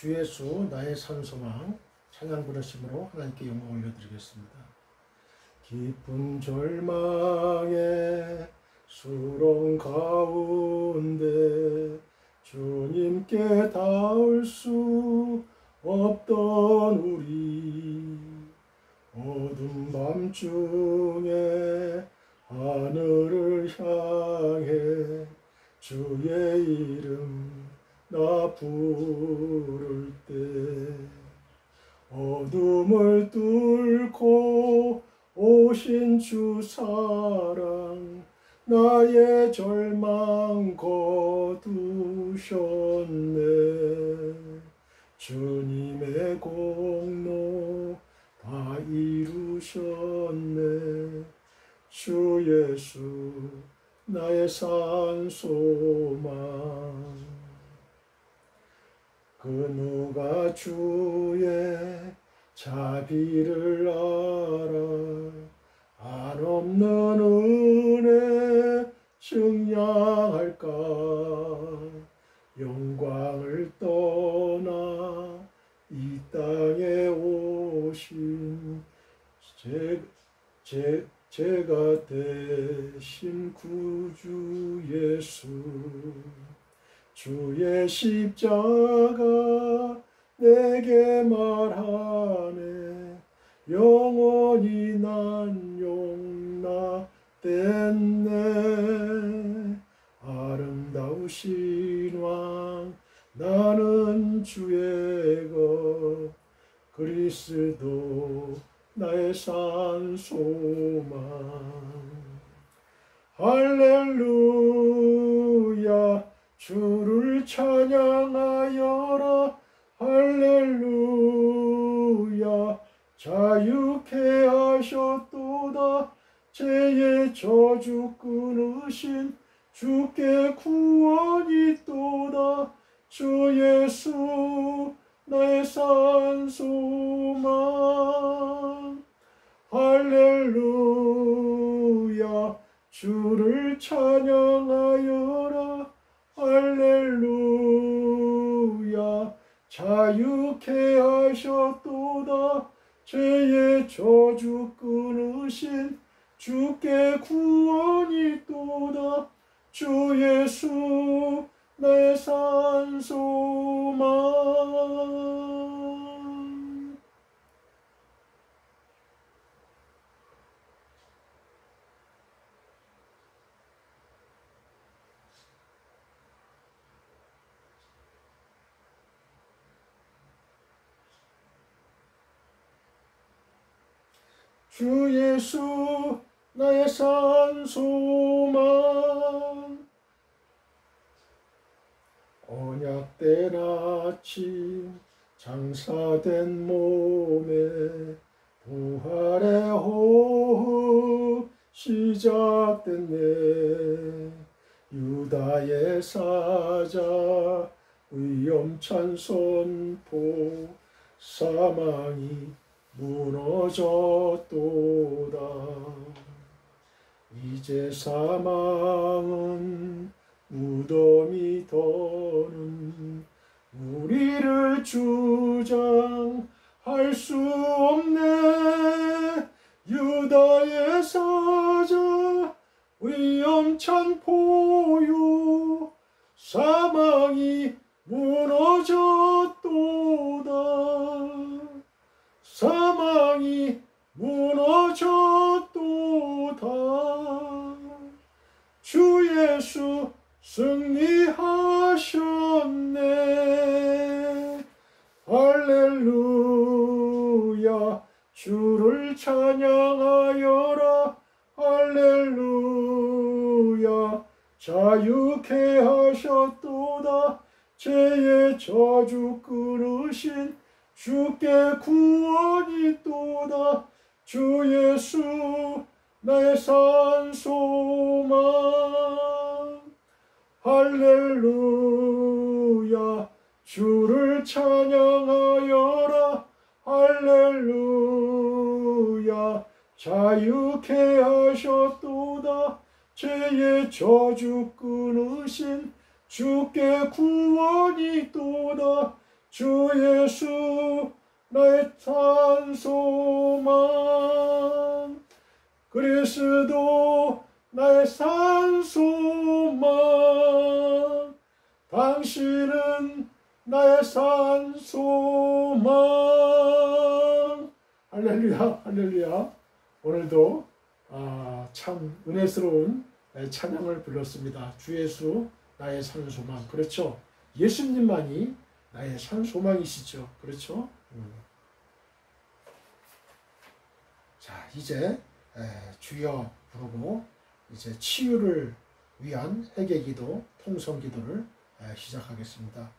주 예수 나의 산소망 찬양 부르심으로 하나님께 영광 올려드리겠습니다. 깊은 절망의 수렁 가운데 주님께 닿을 수 없던 우리, 어두운 밤중에 하늘을 향해 주의 이름 나 부를 때, 어둠을 뚫고 오신 주 사랑 나의 절망 거두셨네. 주님의 공로 다 이루셨네. 주 예수 나의 산소망. 그 누가 주의 자비를 알아 한없는 은혜 증량할까. 영광을 떠나 이 땅에 오신 제가 대신 구주 예수, 주의 십자가 내게 말하네. 영원히 난 용납됐네. 아름다우신 왕 나는 주의 것, 그리스도 나의 산소망. 할렐루야 주를 찬양하여라. 할렐루야 자유케 하셨도다. 죄의 저주 끊으신 주께 구원이 있도다. 주 예수 나의 산소망. 할렐루야 주를 찬양하여라. 할렐루야 자유케 하셨도다. 죄의 저주 끊으신 주께 구원이 있도다. 주 예수 나의 산소망. 주 예수 나의 산소망. 언약된 아침 장사된 몸에 부활의 호흡 시작됐네. 유다의 사자 위엄찬 선포, 사망이 무너졌도다. 이제 사망은 무덤이 더는 우리를 주장할 수 없네. 유다의 사자 위엄찬 포효, 사망이 무너졌도다. 사망이 무너졌도다. 주 예수 승리하셨네. 할렐루야 주를 찬양하여라. 할렐루야 자유케 하셨도다. 죄의 저주 끊으신 주께 구원이 있도다. 주 예수 나의 산소망. 할렐루야 주를 찬양하여라. 할렐루야 자유케 하셨도다. 죄의 저주 끊으신 주께 구원이 있도다. 주 예수 나의 산소망, 그리스도 나의 산소망, 당신은 나의 산소망. 할렐루야, 할렐루야. 오늘도 참 은혜스러운 찬양을 불렀습니다. 주 예수 나의 산소망. 그렇죠. 예수님만이 나의 산소망이시죠. 그렇죠. 자, 이제 주여 부르고 이제 치유를 위한 회개기도, 통성기도를 시작하겠습니다.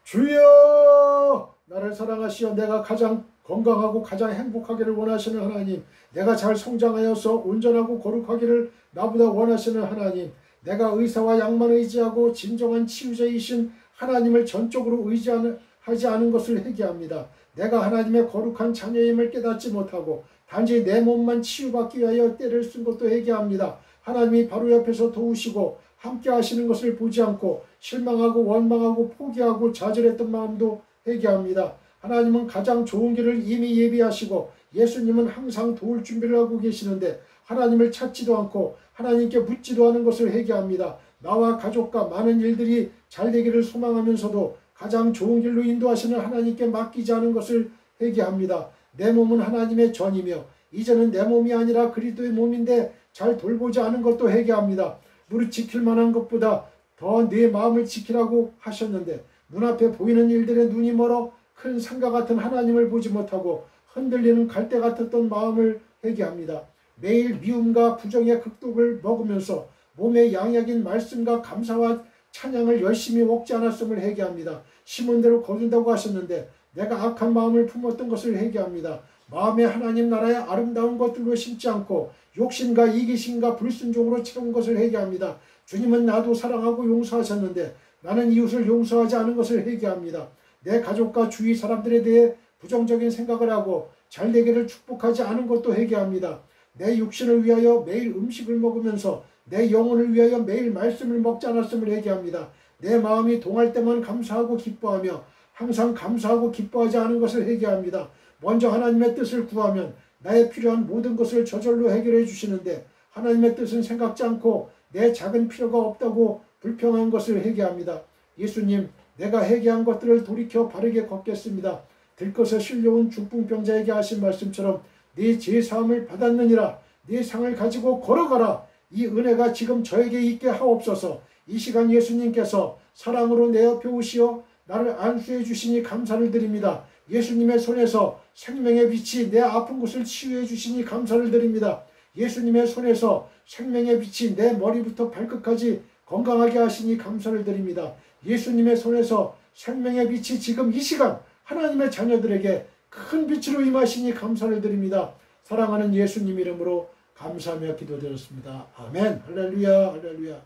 주여 나를 사랑하시어 내가 가장 건강하고 가장 행복하기를 원하시는 하나님, 내가 잘 성장하여서 온전하고 거룩하기를 나보다 원하시는 하나님, 내가 의사와 약만 의지하고 진정한 치유자이신 하나님을 전적으로 의지하지 않은 것을 회개합니다. 내가 하나님의 거룩한 자녀임을 깨닫지 못하고 단지 내 몸만 치유받기 위하여 때를 쓴 것도 회개합니다. 하나님이 바로 옆에서 도우시고 함께 하시는 것을 보지 않고 실망하고 원망하고 포기하고 좌절했던 마음도 회개합니다. 하나님은 가장 좋은 길을 이미 예비하시고 예수님은 항상 도울 준비를 하고 계시는데 하나님을 찾지도 않고 하나님께 묻지도 않은 것을 회개합니다. 나와 가족과 많은 일들이 잘 되기를 소망하면서도 가장 좋은 길로 인도하시는 하나님께 맡기지 않은 것을 회개합니다. 내 몸은 하나님의 전이며 이제는 내 몸이 아니라 그리스도의 몸인데 잘 돌보지 않은 것도 회개합니다. 무릇 지킬 만한 것보다 더 내 마음을 지키라고 하셨는데 눈앞에 보이는 일들에 눈이 멀어 큰 산과 같은 하나님을 보지 못하고 흔들리는 갈대 같았던 마음을 회개합니다. 매일 미움과 부정의 극독을 먹으면서 몸의 양약인 말씀과 감사와 찬양을 열심히 먹지 않았음을 회개합니다. 심은 대로 거둔다고 하셨는데 내가 악한 마음을 품었던 것을 회개합니다. 마음에 하나님 나라의 아름다운 것들로 심지 않고 욕심과 이기심과 불순종으로 채운 것을 회개합니다. 주님은 나도 사랑하고 용서하셨는데 나는 이웃을 용서하지 않은 것을 회개합니다. 내 가족과 주위 사람들에 대해 부정적인 생각을 하고 잘되기를 축복하지 않은 것도 회개합니다. 내 육신을 위하여 매일 음식을 먹으면서 내 영혼을 위하여 매일 말씀을 먹지 않았음을 회개합니다. 내 마음이 동할 때만 감사하고 기뻐하며 항상 감사하고 기뻐하지 않은 것을 회개합니다. 먼저 하나님의 뜻을 구하면 나의 필요한 모든 것을 저절로 해결해 주시는데 하나님의 뜻은 생각지 않고 내 작은 필요가 없다고 불평한 것을 회개합니다. 예수님, 내가 회개한 것들을 돌이켜 바르게 걷겠습니다. 들것에 실려온 중풍병자에게 하신 말씀처럼 네 죄사함을 받았느니라. 네 상을 가지고 걸어가라. 이 은혜가 지금 저에게 있게 하옵소서. 이 시간 예수님께서 사랑으로 내 옆에 오시어 나를 안수해 주시니 감사를 드립니다. 예수님의 손에서 생명의 빛이 내 아픈 곳을 치유해 주시니 감사를 드립니다. 예수님의 손에서 생명의 빛이 내 머리부터 발끝까지 건강하게 하시니 감사를 드립니다. 예수님의 손에서 생명의 빛이 지금 이 시간 하나님의 자녀들에게 큰 빛으로 임하시니 감사를 드립니다. 사랑하는 예수님 이름으로 감사하며 기도드렸습니다. 아멘. 할렐루야, 할렐루야.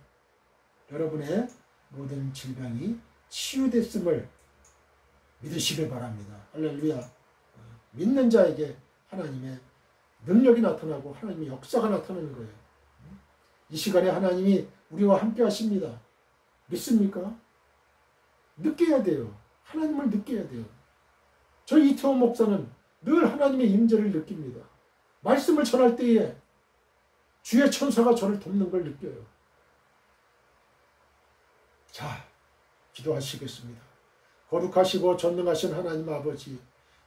여러분의 모든 질병이 치유됐음을 믿으시길 바랍니다. 할렐루야. 믿는 자에게 하나님의 능력이 나타나고 하나님의 역사가 나타나는 거예요. 이 시간에 하나님이 우리와 함께 하십니다. 믿습니까? 느껴야 돼요. 하나님을 느껴야 돼요. 저희 이태원 목사는 늘 하나님의 임재를 느낍니다. 말씀을 전할 때에 주의 천사가 저를 돕는 걸 느껴요. 자, 기도하시겠습니다. 거룩하시고 전능하신 하나님 아버지,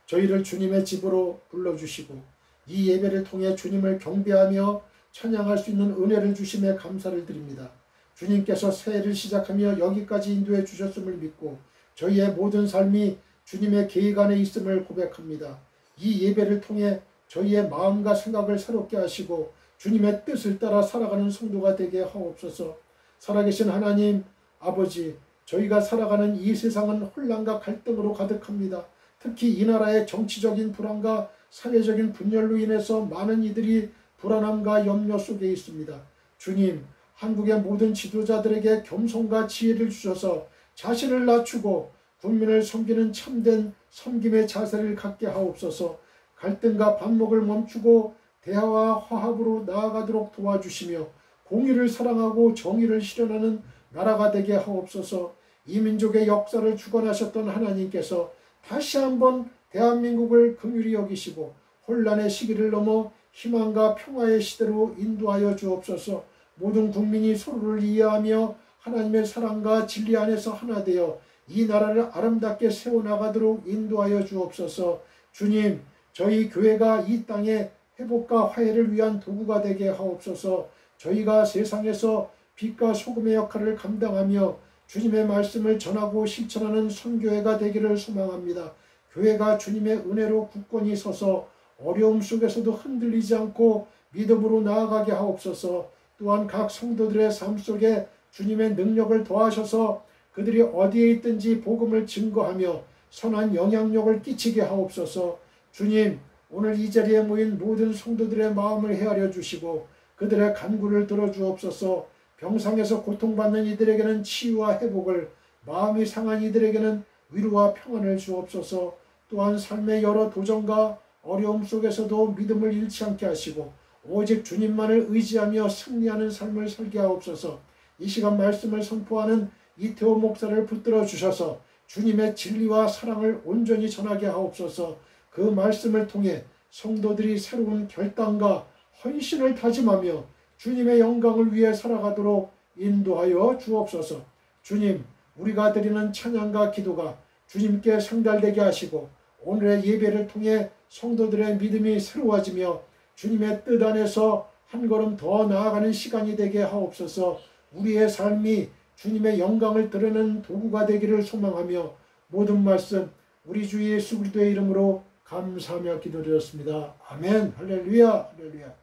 저희를 주님의 집으로 불러주시고 이 예배를 통해 주님을 경배하며 찬양할 수 있는 은혜를 주심에 감사를 드립니다. 주님께서 새해를 시작하며 여기까지 인도해 주셨음을 믿고 저희의 모든 삶이 주님의 계획 안에 있음을 고백합니다. 이 예배를 통해 저희의 마음과 생각을 새롭게 하시고 주님의 뜻을 따라 살아가는 성도가 되게 하옵소서. 살아계신 하나님 아버지, 저희가 살아가는 이 세상은 혼란과 갈등으로 가득합니다. 특히 이 나라의 정치적인 불안과 사회적인 분열로 인해서 많은 이들이 불안함과 염려 속에 있습니다. 주님, 한국의 모든 지도자들에게 겸손과 지혜를 주셔서 자신을 낮추고 국민을 섬기는 참된 섬김의 자세를 갖게 하옵소서. 갈등과 반목을 멈추고 대화와 화합으로 나아가도록 도와주시며 공의를 사랑하고 정의를 실현하는 나라가 되게 하옵소서. 이 민족의 역사를 주관하셨던 하나님께서 다시 한번 대한민국을 긍휼히 여기시고 혼란의 시기를 넘어 희망과 평화의 시대로 인도하여 주옵소서. 모든 국민이 서로를 이해하며 하나님의 사랑과 진리 안에서 하나 되어 이 나라를 아름답게 세워나가도록 인도하여 주옵소서. 주님, 저희 교회가 이 땅에 회복과 화해를 위한 도구가 되게 하옵소서. 저희가 세상에서 빛과 소금의 역할을 감당하며 주님의 말씀을 전하고 실천하는 선교회가 되기를 소망합니다. 교회가 주님의 은혜로 굳건히 서서 어려움 속에서도 흔들리지 않고 믿음으로 나아가게 하옵소서. 또한 각 성도들의 삶 속에 주님의 능력을 더하셔서 그들이 어디에 있든지 복음을 증거하며 선한 영향력을 끼치게 하옵소서. 주님, 오늘 이 자리에 모인 모든 성도들의 마음을 헤아려 주시고 그들의 간구를 들어주옵소서. 병상에서 고통받는 이들에게는 치유와 회복을, 마음이 상한 이들에게는 위로와 평안을 주옵소서. 또한 삶의 여러 도전과 어려움 속에서도 믿음을 잃지 않게 하시고 오직 주님만을 의지하며 승리하는 삶을 살게 하옵소서. 이 시간 말씀을 선포하는 이태호 목사를 붙들어 주셔서 주님의 진리와 사랑을 온전히 전하게 하옵소서. 그 말씀을 통해 성도들이 새로운 결단과 헌신을 다짐하며 주님의 영광을 위해 살아가도록 인도하여 주옵소서. 주님, 우리가 드리는 찬양과 기도가 주님께 상달되게 하시고 오늘의 예배를 통해 성도들의 믿음이 새로워지며 주님의 뜻 안에서 한 걸음 더 나아가는 시간이 되게 하옵소서. 우리의 삶이 주님의 영광을 드러내는 도구가 되기를 소망하며 모든 말씀 우리 주 예수 그리스도의 이름으로 감사하며 기도드렸습니다. 아멘. 할렐루야. 할렐루야.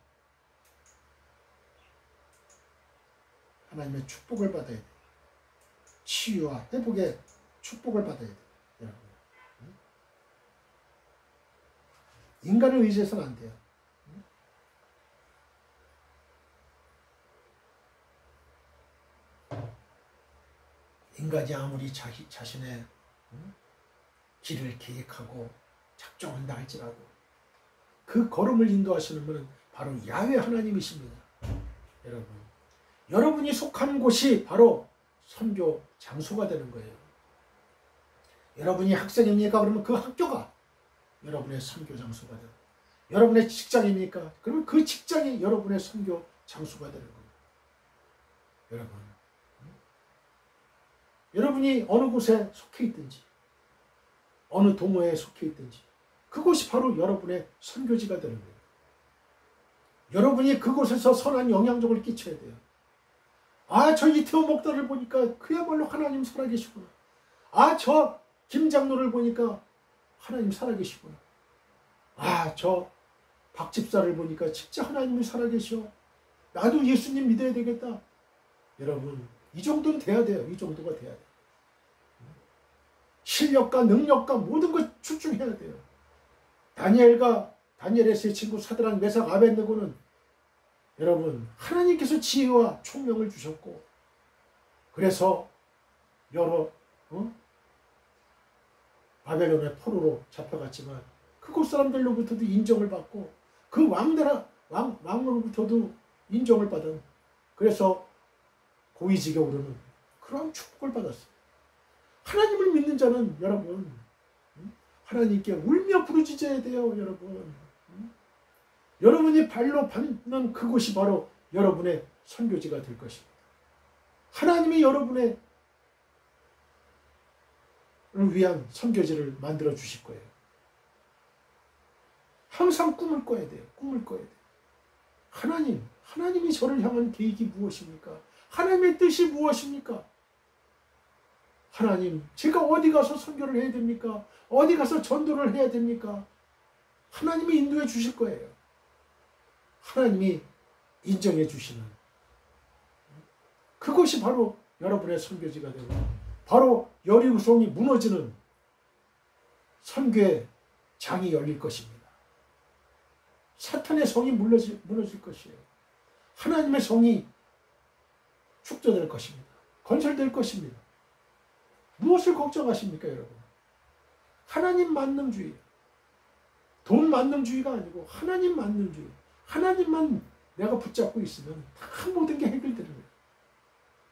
하나님의 축복을 받아야 돼요. 치유와 회복의 축복을 받아야 돼요. 여러분. 인간을 의지해서는 안 돼요. 인간이 아무리 자신의 길을 계획하고 작정한다 할지라도 그 걸음을 인도하시는 분은 바로 야훼 하나님이십니다. 여러분, 여러분이 속한 곳이 바로 선교 장소가 되는 거예요. 여러분이 학생입니까? 그러면 그 학교가 여러분의 선교 장소가 되고, 여러분의 직장입니까? 그러면 그 직장이 여러분의 선교 장소가 되는 거예요. 여러분, 여러분이 어느 곳에 속해 있든지 어느 동호회에 속해 있든지 그곳이 바로 여러분의 선교지가 되는 거예요. 여러분이 그곳에서 선한 영향력을 끼쳐야 돼요. 아, 저 이태호 목사를 보니까 그야말로 하나님 살아계시구나. 아, 저 김장로를 보니까 하나님 살아계시구나. 아, 저 박집사를 보니까 진짜 하나님이 살아계셔. 나도 예수님 믿어야 되겠다. 여러분, 이 정도는 돼야 돼요. 이 정도가 돼야 돼요. 실력과 능력과 모든 걸 출중해야 돼요. 다니엘의 세 친구 사드락 메삭 아벳느고는 여러분, 하나님께서 지혜와 총명을 주셨고, 그래서 여러 바벨론의 포로로 잡혀갔지만 그곳 사람들로부터도 인정을 받고 그 왕으로부터도 인정을 받은, 그래서 고위직에 오르는 그런 축복을 받았어요. 하나님을 믿는 자는 여러분, 하나님께 울며 부르짖어야 돼요. 여러분, 여러분이 발로 밟는 그곳이 바로 여러분의 선교지가 될 것입니다. 하나님이 여러분의 위한 선교지를 만들어 주실 거예요. 항상 꿈을 꿔야 돼요. 꿈을 꿔야 돼요. 하나님이 저를 향한 계획이 무엇입니까? 하나님의 뜻이 무엇입니까? 하나님, 제가 어디 가서 선교를 해야 됩니까? 어디 가서 전도를 해야 됩니까? 하나님이 인도해 주실 거예요. 하나님이 인정해 주시는 그것이 바로 여러분의 선교지가 되고, 바로 여리고성이 무너지는 선교의 장이 열릴 것입니다. 사탄의 성이 무너질 것이에요. 하나님의 성이 축조될 것입니다. 건설될 것입니다. 무엇을 걱정하십니까, 여러분? 하나님 만능주의, 돈 만능주의가 아니고 하나님 만능주의. 하나님만 내가 붙잡고 있으면 다 모든 게 해결되는 거예요.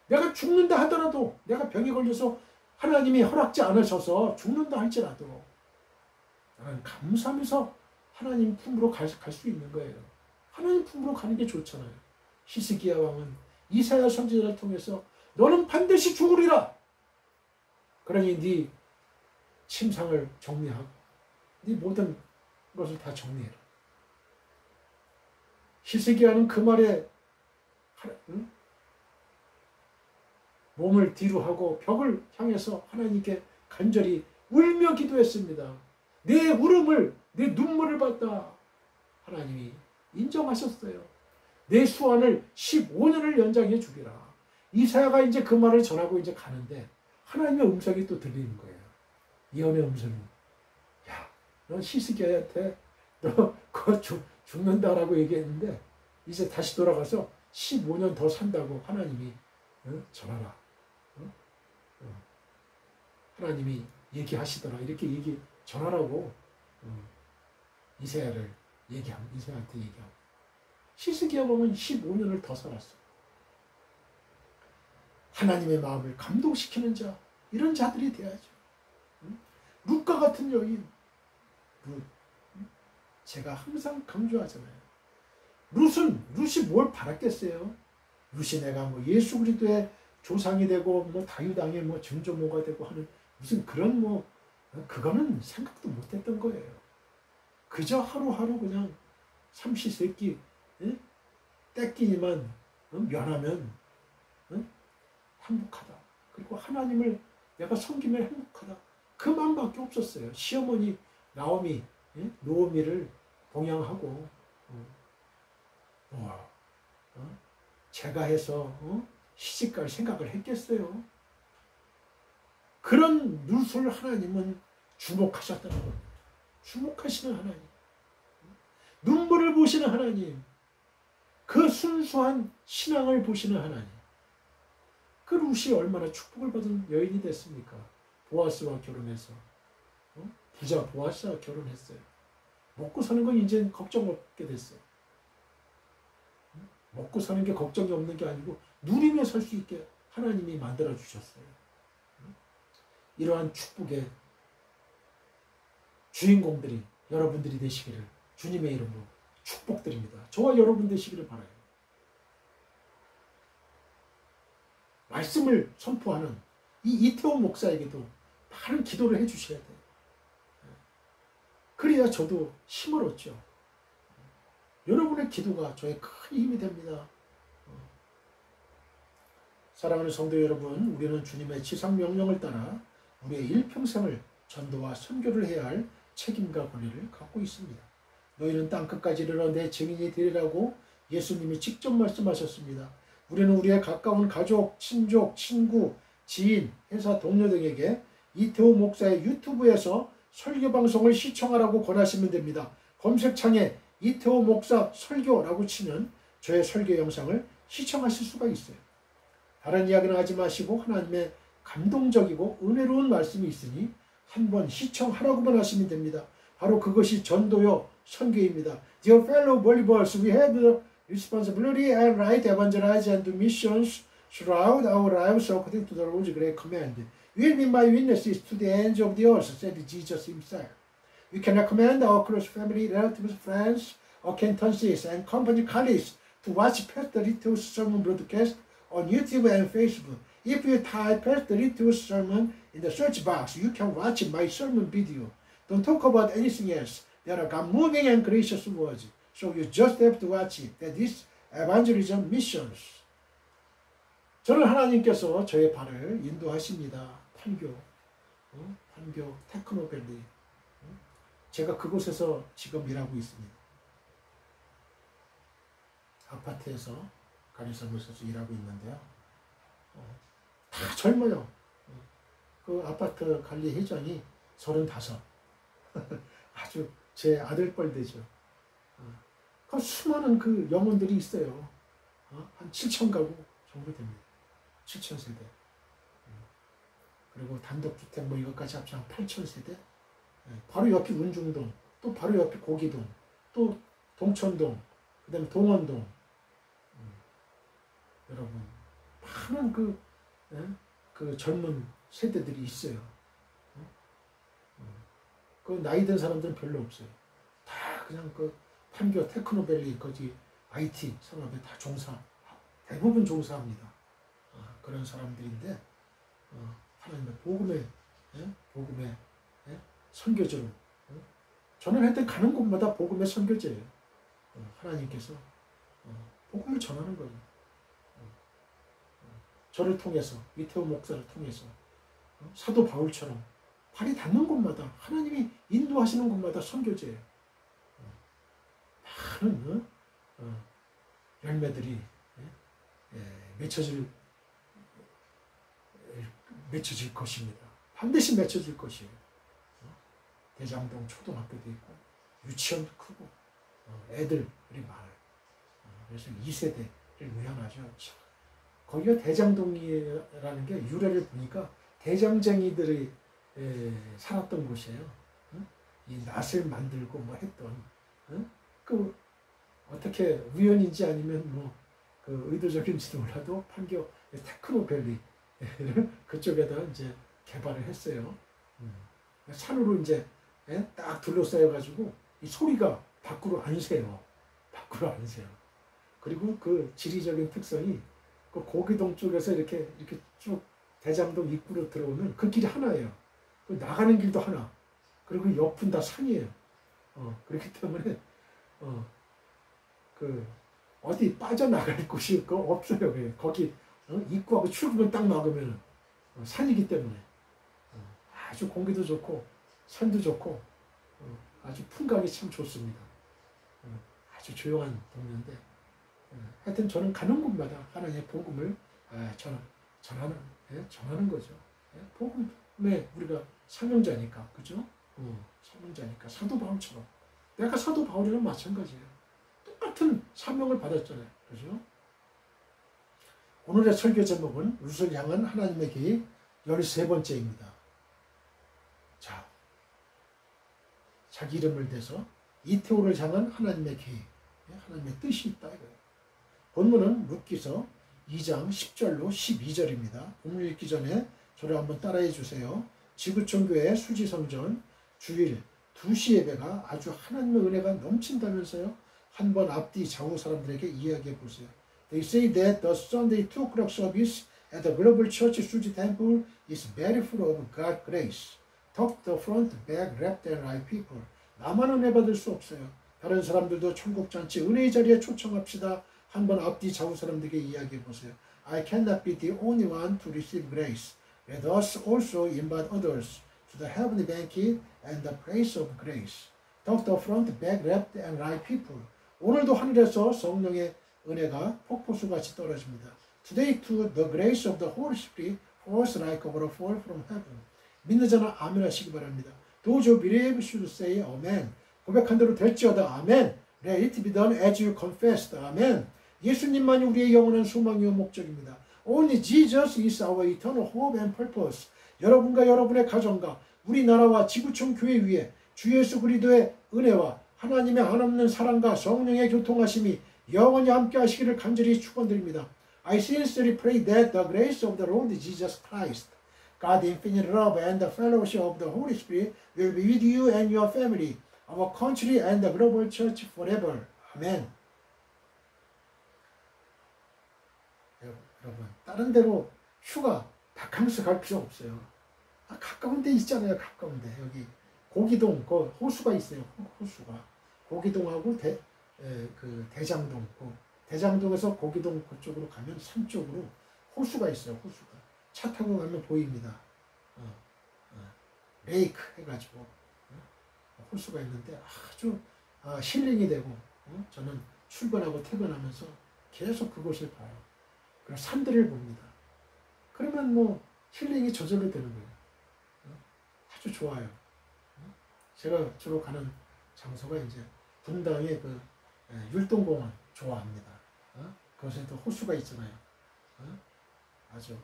내가 죽는다 하더라도, 내가 병에 걸려서 하나님이 허락지 않으셔서 죽는다 할지라도 나는 감사하면서 하나님 품으로 갈 수 있는 거예요. 하나님 품으로 가는 게 좋잖아요. 히스기야 왕은 이사야 선지자를 통해서 너는 반드시 죽으리라. 그러니 네 침상을 정리하고 네 모든 것을 다 정리해라. 히스기야는 그 말에 몸을 뒤로 하고 벽을 향해서 하나님께 간절히 울며 기도했습니다. 내 울음을, 내 눈물을 봤다. 하나님이 인정하셨어요. 내 수완을 15년을 연장해 주기라. 이사야가 이제 그 말을 전하고 이제 가는데 하나님의 음성이 또 들리는 거예요. 예언의 음성이. 야, 너 히스기야한테 너 그거 죽는다라고 얘기했는데 이제 다시 돌아가서 15년 더 산다고 하나님이 전하라. 하나님이 얘기하시더라. 이렇게 전하라고 이사야한테 얘기하고. 히스기야 보면 15년을 더 살았어. 하나님의 마음을 감동시키는 자, 이런 자들이 돼야죠. 룻과 같은 여인, 룻. 제가 항상 강조하잖아요. 룻이 뭘 바랐겠어요? 룻이 내가 뭐 예수 그리스도의 조상이 되고 뭐 다윗왕의 뭐 증조모가 되고 하는 무슨 그런 뭐 그거는 생각도 못했던 거예요. 그저 하루하루 그냥 삼시세끼 떼끼니만 면하면 행복하다. 그리고 하나님을 내가 섬기면 행복하다. 그 마음밖에 없었어요. 시어머니 노오미를 봉양하고 제가 해서 시집갈 생각을 했겠어요. 그런 룻을 하나님은 주목하셨다는 겁니다. 주목하시는 하나님, 눈물을 보시는 하나님, 그 순수한 신앙을 보시는 하나님. 그 룻이 얼마나 축복을 받은 여인이 됐습니까? 보아스와 결혼해서 부자 보아스와 결혼했어요. 먹고 사는 건 이제 걱정 없게 됐어요. 먹고 사는 게 걱정이 없는 게 아니고 누리며 살 수 있게 하나님이 만들어 주셨어요. 이러한 축복의 주인공들이 여러분들이 되시기를 주님의 이름으로 축복드립니다. 저와 여러분 되시기를 바라요. 말씀을 선포하는 이 이태원 목사에게도 많은 기도를 해주셔야 돼요. 그래야 저도 힘을 얻죠. 여러분의 기도가 저의 큰 힘이 됩니다. 사랑하는 성도 여러분, 우리는 주님의 지상명령을 따라 우리의 일평생을 전도와 선교를 해야 할 책임과 권리를 갖고 있습니다. 너희는 땅끝까지 이르러 내 증인이 되리라고 예수님이 직접 말씀하셨습니다. 우리는 우리의 가까운 가족, 친족, 친구, 지인, 회사 동료 등에게 이태호 목사의 유튜브에서 설교 방송을 시청하라고 권하시면 됩니다. 검색창에 이태호 목사 설교라고 치면 저의 설교 영상을 시청하실 수가 있어요. 다른 이야기는 하지 마시고 하나님의 감동적이고 은혜로운 말씀이 있으니 한번 시청하라고만 하시면 됩니다. 바로 그것이 전도요 선교입니다. Dear fellow believers, we have the responsibility and right to evangelize and do missions throughout our lives according to the Lord's great command. You will be my witnesses to the ends of the earth, said Jesus himself. We can recommend our close family, relatives, friends, acquaintances, and company colleagues to watch Pastor Litto's sermon broadcast on YouTube and Facebook. If you type Pastor Litto's sermon in the search box, you can watch my sermon video. Don't talk about anything else. There are God-moving and gracious words, so you just have to watch it. That is evangelism missions. 저는 하나님께서 저의 발을 인도하십니다. 판교, 테크노밸리. 제가 그곳에서 지금 일하고 있습니다. 아파트에서 간호사무소에서 일하고 있는데요. 다 젊어요. 그 아파트 관리 회장이 35. 아주 제 아들뻘 되죠. 그 수많은 그 영혼들이 있어요. 한 7천 가구 정도 됩니다. 7천 세대. 그리고 단독주택 뭐 이것까지 합쳐 한 8천 세대. 바로 옆이 운중동, 또 바로 옆이 고기동, 또 동천동, 그 다음에 동원동. 여러분, 많은 그 젊은 세대들이 있어요. 그 나이 든 사람들은 별로 없어요. 다 그냥 그 판교 테크노밸리 거기 IT 산업에 다 대부분 종사합니다. 그런 사람들인데 하나님의 복음의 선교제로 저는 하여튼 가는 곳마다 복음의 선교제예요. 하나님께서 복음을 전하는 거예요. 저를 통해서 이태호 목사를 통해서 사도 바울처럼 발이 닿는 곳마다 하나님이 인도하시는 곳마다 선교제예요. 많은 열매들이 맺혀질 것입니다. 반드시 맺혀질 것이에요. 대장동 초등학교도 있고 유치원도 크고 애들이 많아요. 그래서 2세대를 위안하죠. 거기가 대장동이라는 게 유래를 보니까 대장쟁이들이 살았던 곳이에요. 이 낫을 만들고 뭐 했던 그 어떻게 우연인지 아니면 뭐 그 의도적인지도 몰라도 판교 테크노밸리를 그쪽에다 이제 개발을 했어요. 산으로 이제 딱 둘러싸여 가지고 이 소리가 밖으로 안 새요. 밖으로 안 새요. 그리고 그 지리적인 특성이 그 고기동 쪽에서 이렇게 쭉 대장동 입구로 들어오면 그 길이 하나예요. 그 나가는 길도 하나. 그리고 옆은 다 산이에요. 그렇기 때문에 그 어디 빠져나갈 곳이 없어요. 거기 입구하고 출구만 딱 막으면 산이기 때문에 아주 공기도 좋고 산도 좋고 아주 풍광이 참 좋습니다. 아주 조용한 동네인데 하여튼 저는 가는 곳마다 하나님의 복음을 전하는 거죠. 복음에 우리가 사명자니까, 그죠? 사명자니까 사도 바울처럼 내가 사도 바울이랑 마찬가지예요. 똑같은 사명을 받았잖아요, 그죠? 오늘의 설교 제목은 룻을 향한 하나님의 계획 13번째입니다. 자, 자기 이름을 대서 이태호를 향한 하나님의 계획, 하나님의 뜻이 있다 이거예요. 본문은 룻기서 2장 10절로 12절입니다. 본문 읽기 전에 저를 한번 따라해 주세요. 지구촌교회 수지성전 주일 2시 예배가 아주 하나님의 은혜가 넘친다면서요. 한번 앞뒤 좌우 사람들에게 이야기해 보세요. They say that the Sunday 2 o'clock service at the Global Church Suji Temple is very full of God's grace. Top the front, back, left and right people. 나만 은혜 받을 수 없어요. 다른 사람들도 천국잔치 은혜의 자리에 초청합시다. 한번 앞뒤 좌우 사람들에게 이야기해 보세요. I cannot be the only one to receive grace. Let us also invite others to the heavenly banquet and the place of grace. Top the front, back, left and right people. 오늘도 하늘에서 성령의 은혜가 폭포수같이 떨어집니다. Today too the grace of the Holy Spirit falls like a waterfall from heaven. 믿는 자는 아멘 하시기 바랍니다. Those who believe should say amen. 고백한 대로 될지어다 아멘. Let it be done as you confessed. 아멘. 예수님만이 우리의 영원한 소망이요 목적입니다. Only Jesus is our eternal hope and purpose. 여러분과 여러분의 가정과 우리나라와 지구촌 교회 위에 주 예수 그리스도의 은혜와 하나님의 한없는 사랑과 성령의 교통하심이 영원히 함께 하시기를 간절히 축원드립니다. I sincerely pray that the grace of the Lord Jesus Christ, God's infinite love and the fellowship of the Holy Spirit will be with you and your family, our country and the global church forever. 아멘. 여러분, 다른 데로 휴가, 바캉스 갈 필요 없어요. 가까운 데 있잖아요. 가까운 데. 여기 고기동, 그 호수가 있어요. 호수가. 고기동하고 대장동. 대장동에서 고기동 그쪽으로 가면 산 쪽으로 호수가 있어요. 호수가. 차 타고 가면 보입니다. 레이크 해가지고 호수가 있는데 아주 힐링이 되고 저는 출근하고 퇴근하면서 계속 그곳을 봐요. 그리고 산들을 봅니다. 그러면 뭐 힐링이 저절로 되는 거예요. 아주 좋아요. 제가 주로 가는 장소가 이제 분당의 그 율동공원 좋아합니다. 그곳에도 호수가 있잖아요. 아주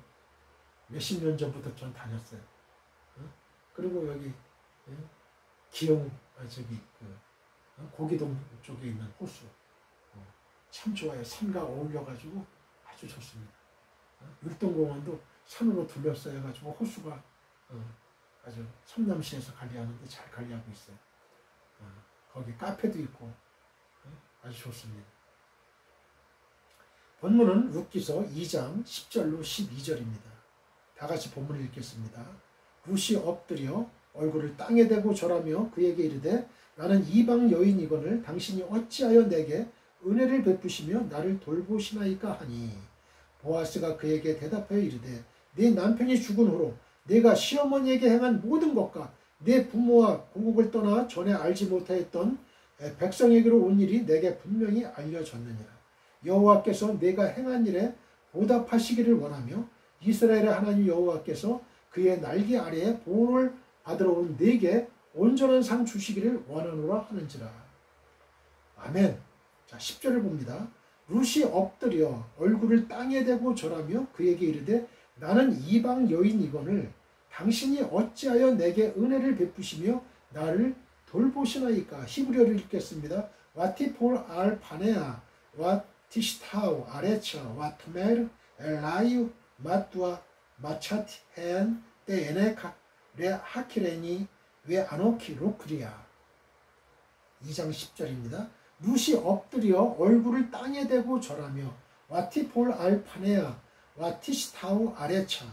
몇십 년 전부터 전 다녔어요. 그리고 여기 기흥 고기동 쪽에 있는 호수 참 좋아요. 산과 어울려가지고 아주 좋습니다. 율동공원도 산으로 둘러싸여가지고 호수가 아주 성남시에서 관리하는데 잘 관리하고 있어요. 거기 카페도 있고 아주 좋습니다. 본문은 룻기서 2장 10절로 12절입니다. 다 같이 본문을 읽겠습니다. 룻이 엎드려 얼굴을 땅에 대고 절하며 그에게 이르되 나는 이방 여인이거늘 당신이 어찌하여 내게 은혜를 베푸시며 나를 돌보시나이까 하니 보아스가 그에게 대답하여 이르되 네 남편이 죽은 후로 내가 시어머니에게 행한 모든 것과 내 부모와 고국을 떠나 전에 알지 못하였던 백성에게로 온 일이 내게 분명히 알려졌느니라. 여호와께서 내가 행한 일에 보답하시기를 원하며 이스라엘의 하나님 여호와께서 그의 날개 아래에 보호를 받으러 온 내게 온전한 상 주시기를 원하노라 하는지라. 아멘. 자, 10절을 봅니다. 룻이 엎드려 얼굴을 땅에 대고 절하며 그에게 이르되 나는 이방 여인이거늘 당신이 어찌하여 내게 은혜를 베푸시며 나를 돌보시나이까. 히브리어를 읽겠습니다. 와티폴 알 파네아 와티시타우 아레차 와트메르 엘라이우 마뚜아 마차티 헨 데에네카 레 하키레니 왜 아노키 로크리아. 2장 10절입니다. 룻이 엎드려 얼굴을 땅에 대고 절하며 와티폴 알 파네아 와티시타우 아레차.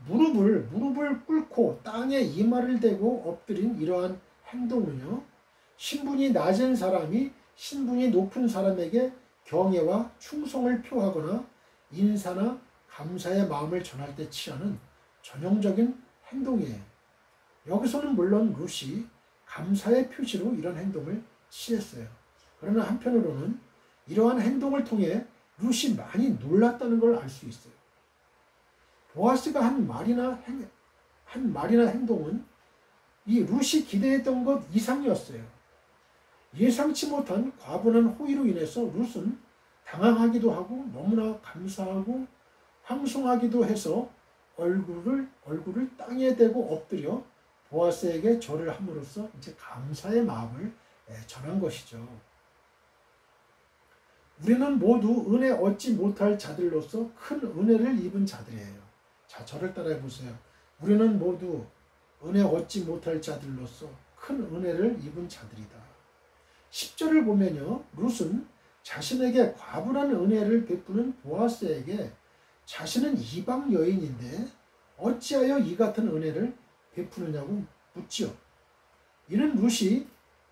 무릎을 꿇고 땅에 이마를 대고 엎드린 이러한 행동은요, 신분이 낮은 사람이 신분이 높은 사람에게 경애와 충성을 표하거나 인사나 감사의 마음을 전할 때 취하는 전형적인 행동이에요. 여기서는 물론 룻이 감사의 표시로 이런 행동을 취했어요. 그러나 한편으로는 이러한 행동을 통해 룻이 많이 놀랐다는 걸 알 수 있어요. 보아스가 한 말이나 행동은 이 룻이 기대했던 것 이상이었어요. 예상치 못한 과분한 호의로 인해서 룻은 당황하기도 하고 너무나 감사하고 황송하기도 해서 얼굴을 땅에 대고 엎드려 보아스에게 절을 함으로써 이제 감사의 마음을 전한 것이죠. 우리는 모두 은혜 얻지 못할 자들로서 큰 은혜를 입은 자들이에요. 자, 저를 따라해 보세요. 우리는 모두 은혜 얻지 못할 자들로서 큰 은혜를 입은 자들이다. 10절을 보면요, 룻은 자신에게 과분한 은혜를 베푸는 보아스에게 자신은 이방 여인인데 어찌하여 이 같은 은혜를 베푸느냐고 묻지요. 이는 룻이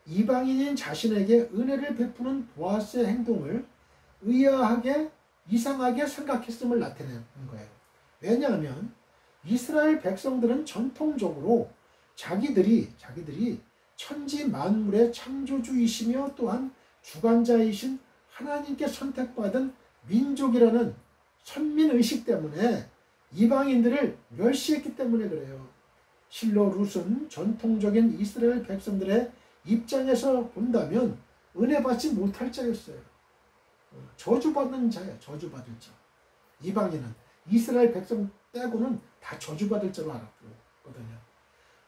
이방인인 자신에게 은혜를 베푸는 보아스의 행동을 의아하게 이상하게 생각했음을 나타내는 거예요. 왜냐하면 이스라엘 백성들은 전통적으로 자기들이 천지 만물의 창조주이시며 또한 주관자이신 하나님께 선택받은 민족이라는 선민의식 때문에 이방인들을 멸시했기 때문에 그래요. 실로 룻은 전통적인 이스라엘 백성들의 입장에서 본다면 은혜받지 못할 자였어요. 저주받는 자예요. 저주받을 자. 이방인은 이스라엘 백성 빼고는 다 저주받을 자로 알았거든요.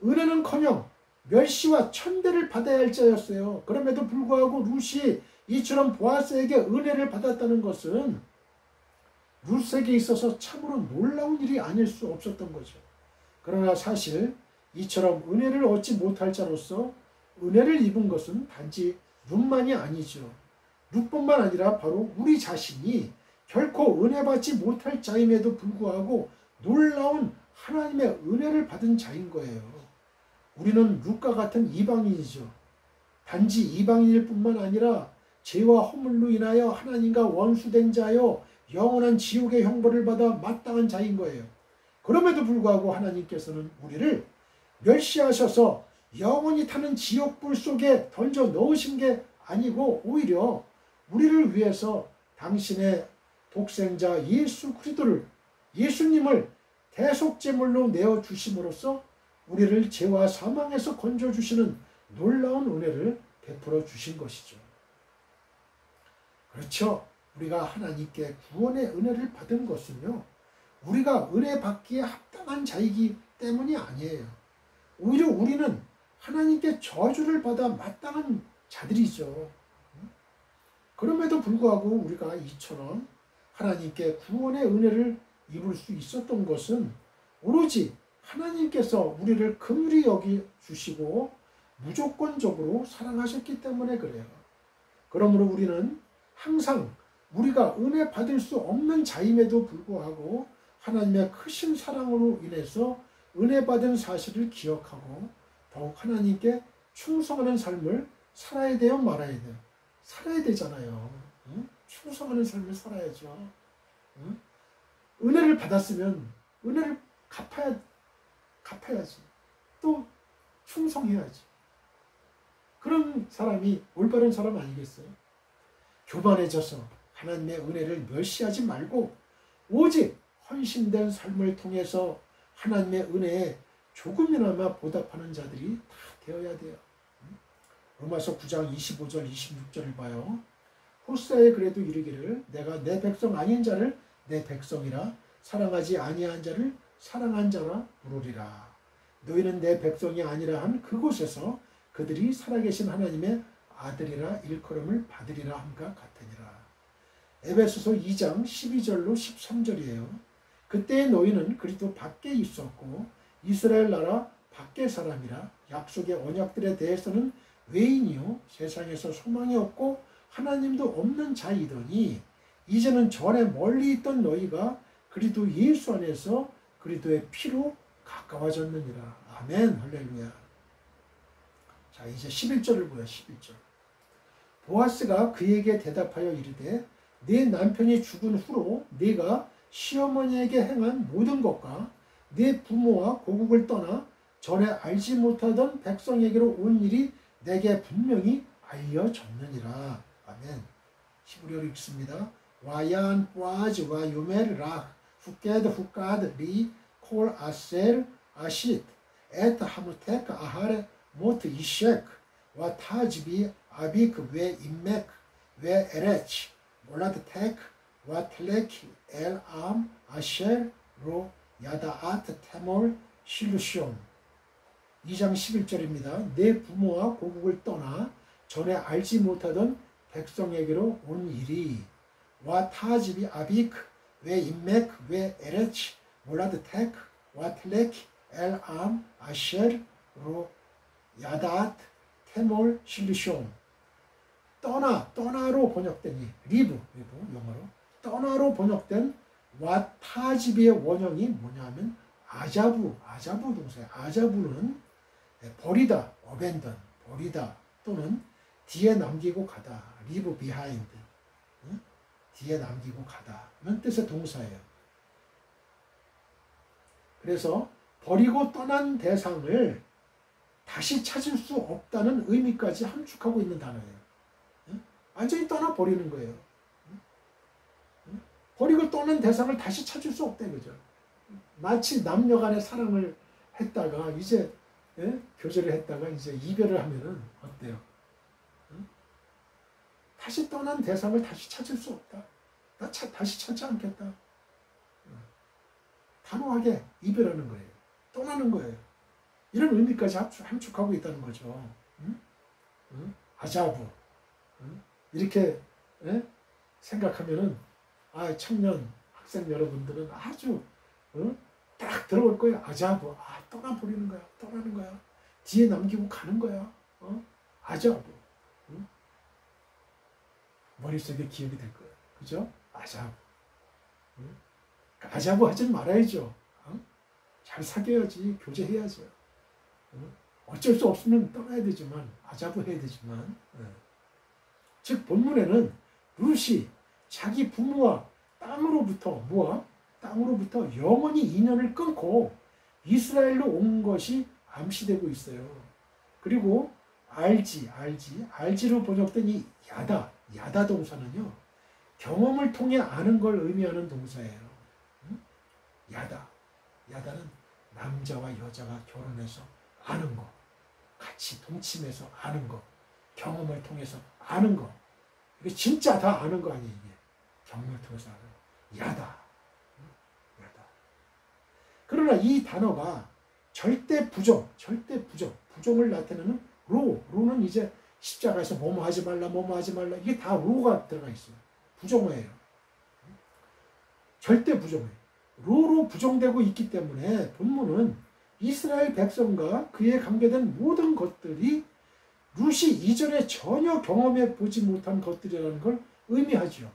은혜는커녕 멸시와 천대를 받아야 할 자였어요. 그럼에도 불구하고 룻이 이처럼 보아스에게 은혜를 받았다는 것은 룻에게 있어서 참으로 놀라운 일이 아닐 수 없었던 거죠. 그러나 사실 이처럼 은혜를 얻지 못할 자로서 은혜를 입은 것은 단지 룻만이 아니죠. 룻뿐만 아니라 바로 우리 자신이 결코 은혜받지 못할 자임에도 불구하고 놀라운 하나님의 은혜를 받은 자인 거예요. 우리는 룻과 같은 이방인이죠. 단지 이방인일 뿐만 아니라 죄와 허물로 인하여 하나님과 원수된 자여 영원한 지옥의 형벌을 받아 마땅한 자인 거예요. 그럼에도 불구하고 하나님께서는 우리를 멸시하셔서 영원히 타는 지옥불 속에 던져 넣으신 게 아니고 오히려 우리를 위해서 당신의 독생자 예수 그리스도를, 예수님을 대속제물로 내어주심으로써 우리를 죄와 사망에서 건져주시는 놀라운 은혜를 베풀어 주신 것이죠. 그렇죠. 우리가 하나님께 구원의 은혜를 받은 것은요, 우리가 은혜 받기에 합당한 자이기 때문이 아니에요. 오히려 우리는 하나님께 저주를 받아 마땅한 자들이죠. 그럼에도 불구하고 우리가 이처럼 하나님께 구원의 은혜를 입을 수 있었던 것은 오로지 하나님께서 우리를 긍휼히 여기 주시고 무조건적으로 사랑하셨기 때문에 그래요. 그러므로 우리는 항상 우리가 은혜 받을 수 없는 자임에도 불구하고 하나님의 크신 사랑으로 인해서 은혜 받은 사실을 기억하고 더욱 하나님께 충성하는 삶을 살아야 돼요, 말아야 돼요? 살아야 되잖아요. 응? 충성하는 삶을 살아야죠. 응? 은혜를 받았으면 은혜를 갚아야지. 또 충성해야지. 그런 사람이 올바른 사람 아니겠어요? 교만해져서 하나님의 은혜를 멸시하지 말고 오직 헌신된 삶을 통해서 하나님의 은혜에 조금이나마 보답하는 자들이 다 되어야 돼요. 로마서 9장 25절 26절을 봐요. 호세에 그래도 이르기를 내가 내 백성 아닌 자를 내 백성이라 사랑하지 아니한 자를 사랑한 자라 부르리라. 너희는 내 백성이 아니라 한 그곳에서 그들이 살아계신 하나님의 아들이라 일컬음을 받으리라 함과 같으니라. 에베소서 2장 12절로 13절이에요. 그때 너희는 그리스도 밖에 있었고 이스라엘 나라 밖의 사람이라 약속의 언약들에 대해서는 외인이요 세상에서 소망이 없고 하나님도 없는 자이더니 이제는 전에 멀리 있던 너희가 그리스도 예수 안에서 그리스도의 피로 가까워졌느니라. 아멘. 할렐루야. 자, 이제 11절을 보여. 11절. 보아스가 그에게 대답하여 이르되 네 남편이 죽은 후로 네가 시어머니에게 행한 모든 것과 네 부모와 고국을 떠나 전에 알지 못하던 백성에게로 온 일이 내게 분명히 알려졌느니라. 아멘. 히브리어로 읽습니다. 와얀 뿌아즈와 요멜라 후케드 후카드 리 콜 아셀 아싯 에트 하무테크 아하레 모트 이셰크 와 타즈비 아비크 웨 임메크 웨 에레치 몰라드 테크 와 텔레키 엘암 아쉘로 야다아트 테몰 실루시온. 2장 11절입니다. 내 부모와 고국을 떠나 전에 알지 못하던 백성에게로 온 일이 와 타집이 아비크 웨 임메크 웨 에레치 몰라드 테크 와 텔레키 엘암 아쉘로 야다아트 테몰 실루시온. 떠나로 번역된 리브 영어로 떠나로 번역된 와타집의 원형이 뭐냐면 아자부 동사예요. 아자부는 버리다, abandon, 버리다 또는 뒤에 남기고 가다, leave behind, 뒤에 남기고 가다 이런 뜻의 동사예요. 그래서 버리고 떠난 대상을 다시 찾을 수 없다는 의미까지 함축하고 있는 단어예요. 완전히 떠나버리는 거예요. 버리고 떠난 대상을 다시 찾을 수 없다 이거죠. 마치 남녀 간의 사랑을 했다가 이제 교제를 했다가 이제 이별을 하면은 어때요? 다시 떠난 대상을 다시 찾을 수 없다. 나 다시 찾지 않겠다. 단호하게 이별하는 거예요. 떠나는 거예요. 이런 의미까지 함축하고 있다는 거죠. 아자부. 이렇게 생각하면은 청년 학생 여러분들은 아주 딱 들어올 거예요. 아자부. 떠나버리는 거야. 떠나는 거야. 뒤에 남기고 가는 거야. 아자부. 머릿속에 기억이 될 거예요. 그죠? 아자부. 아자부 하지 말아야죠. 잘 사귀어야지. 교제해야죠. 어쩔 수 없으면 떠나야 되지만 아자부 해야 되지만 즉 본문에는 룻이 자기 부모와 땅으로부터 영원히 인연을 끊고 이스라엘로 온 것이 암시되고 있어요. 그리고 알지로 번역된 이 야다 동사는요. 경험을 통해 아는 걸 의미하는 동사예요. 야다는 남자와 여자가 결혼해서 아는 거, 같이 동침해서 아는 거, 경험을 통해서 아는 거. 이게 진짜 다 아는 거 아니에요. 이게 경험을 통해서 아는 거. 야다. 그러나 이 단어가 절대 부정을 나타내는 로는 이제 십자가에서 뭐뭐 하지 말라 이게 다 로가 들어가 있어요. 부정어예요. 절대 부정어예요. 로로 부정되고 있기 때문에 본문은 이스라엘 백성과 그에 관계된 모든 것들이 룻이 이전에 전혀 경험해 보지 못한 것들이라는 걸 의미하죠.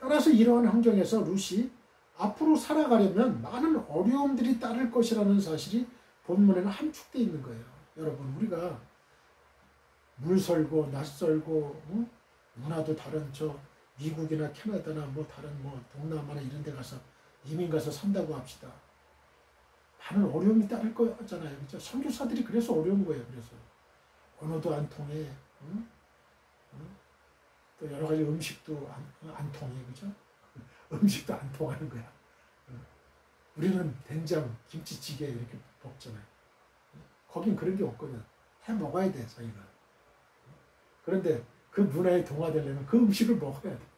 따라서 이러한 환경에서 룻이 앞으로 살아가려면 많은 어려움들이 따를 것이라는 사실이 본문에는 함축되어 있는 거예요. 여러분, 우리가 물설고 낯설고 문화도 다른 미국이나 캐나다나 다른 동남아나 이런 데 가서 이민 가서 산다고 합시다. 많은 어려움이 따를 거잖아요. 그죠? 선교사들이 그래서 어려운 거예요. 그래서 언어도 안 통해, 또 여러 가지 음식도 안 통해, 그죠? 음식도 안 통하는 거야. 우리는 된장, 김치찌개 이렇게 먹잖아요. 거긴 그런 게 없거든. 해 먹어야 돼, 자기가. 그런데 그 문화에 동화되려면 그 음식을 먹어야 돼.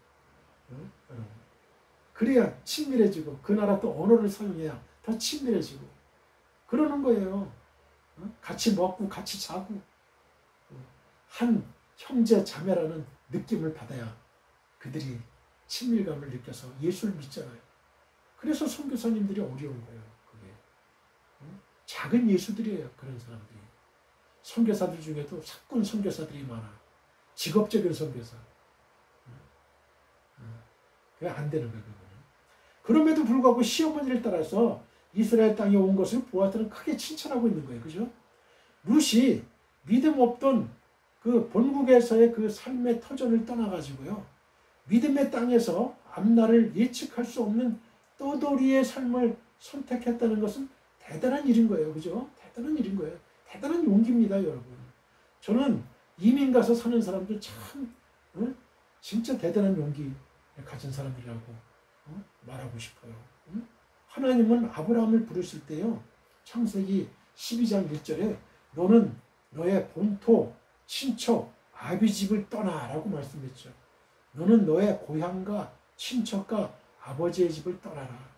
그래야 친밀해지고 그 나라 또 언어를 사용해야 더 친밀해지고 그러는 거예요. 같이 먹고 같이 자고 한 형제 자매라는 느낌을 받아야 그들이 친밀감을 느껴서 예수를 믿잖아요. 그래서 선교사님들이 어려운 거예요. 그게 작은 예수들이에요. 그런 사람들이. 선교사들 중에도 사꾼 선교사들이 많아. 직업적인 선교사. 그게 안 되는 거예요. 그거는. 그럼에도 불구하고 시어머니를 따라서 이스라엘 땅에 온 것을 보아스는 크게 칭찬하고 있는 거예요. 그죠? 룻이 믿음 없던 그 본국에서의 그 삶의 터전을 떠나가지고요. 믿음의 땅에서 앞날을 예측할 수 없는 떠돌이의 삶을 선택했다는 것은 대단한 일인 거예요. 그죠? 대단한 일인 거예요. 대단한 용기입니다, 여러분. 저는 이민 가서 사는 사람들 참 진짜 대단한 용기 가진 사람들이라고 말하고 싶어요. 하나님은 아브라함을 부르실 때요. 창세기 12장 1절에 너는 너의 본토, 친척, 아비집을 떠나라고 말씀했죠. 너는 너의 고향과 친척과 아버지의 집을 떠나라.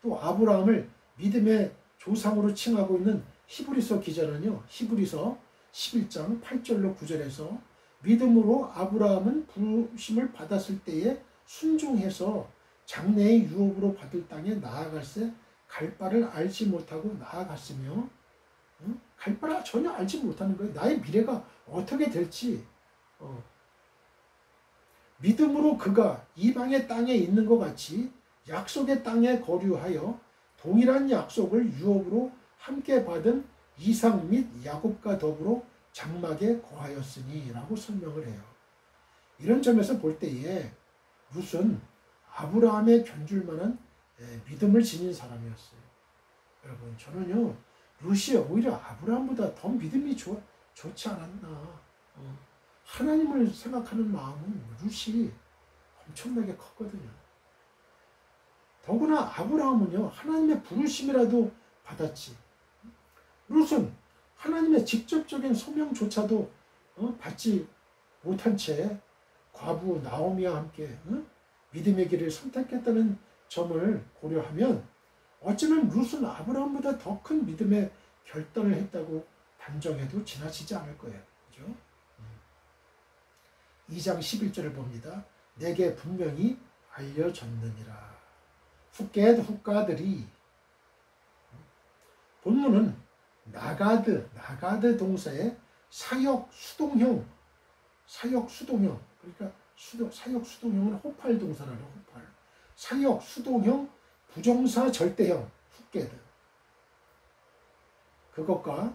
또 아브라함을 믿음의 조상으로 칭하고 있는 히브리서 기자는요. 히브리서 11장 8절로 9절에서 믿음으로 아브라함은 부르심을 받았을 때에 순종해서 장래의 유업으로 받을 땅에 나아갈새 갈 바를 알지 못하고 나아갔으며 갈 바를 전혀 알지 못하는 거예요. 나의 미래가 어떻게 될지 믿음으로 그가 이방의 땅에 있는 것 같이 약속의 땅에 거류하여 동일한 약속을 유업으로 함께 받은 이삭 및 야곱과 더불어 장막에 거하였으니 라고 설명을 해요. 이런 점에서 볼 때에 룻은 아브라함에 견줄 만한 믿음을 지닌 사람이었어요. 여러분, 저는요 룻이 오히려 아브라함보다 더 믿음이 좋지 않았나. 하나님을 생각하는 마음은 룻이 엄청나게 컸거든요. 더구나 아브라함은요 하나님의 부르심이라도 받았지. 룻은 하나님의 직접적인 소명조차도 받지 못한 채 과부 나오미와 함께 믿음의 길을 선택했다는 점을 고려하면 어쩌면 룻은 아브라함보다 더 큰 믿음의 결단을 했다고 단정해도 지나치지 않을 거예요. 그죠? 2장 11절을 봅니다. 내게 분명히 알려졌느니라. 후가들이 본문은 나가드 동사의 사역 수동형 그러니까 사역 수동형은 호팔 동사라는 호팔 사역 수동형 부정사 절대형 후게드 그것과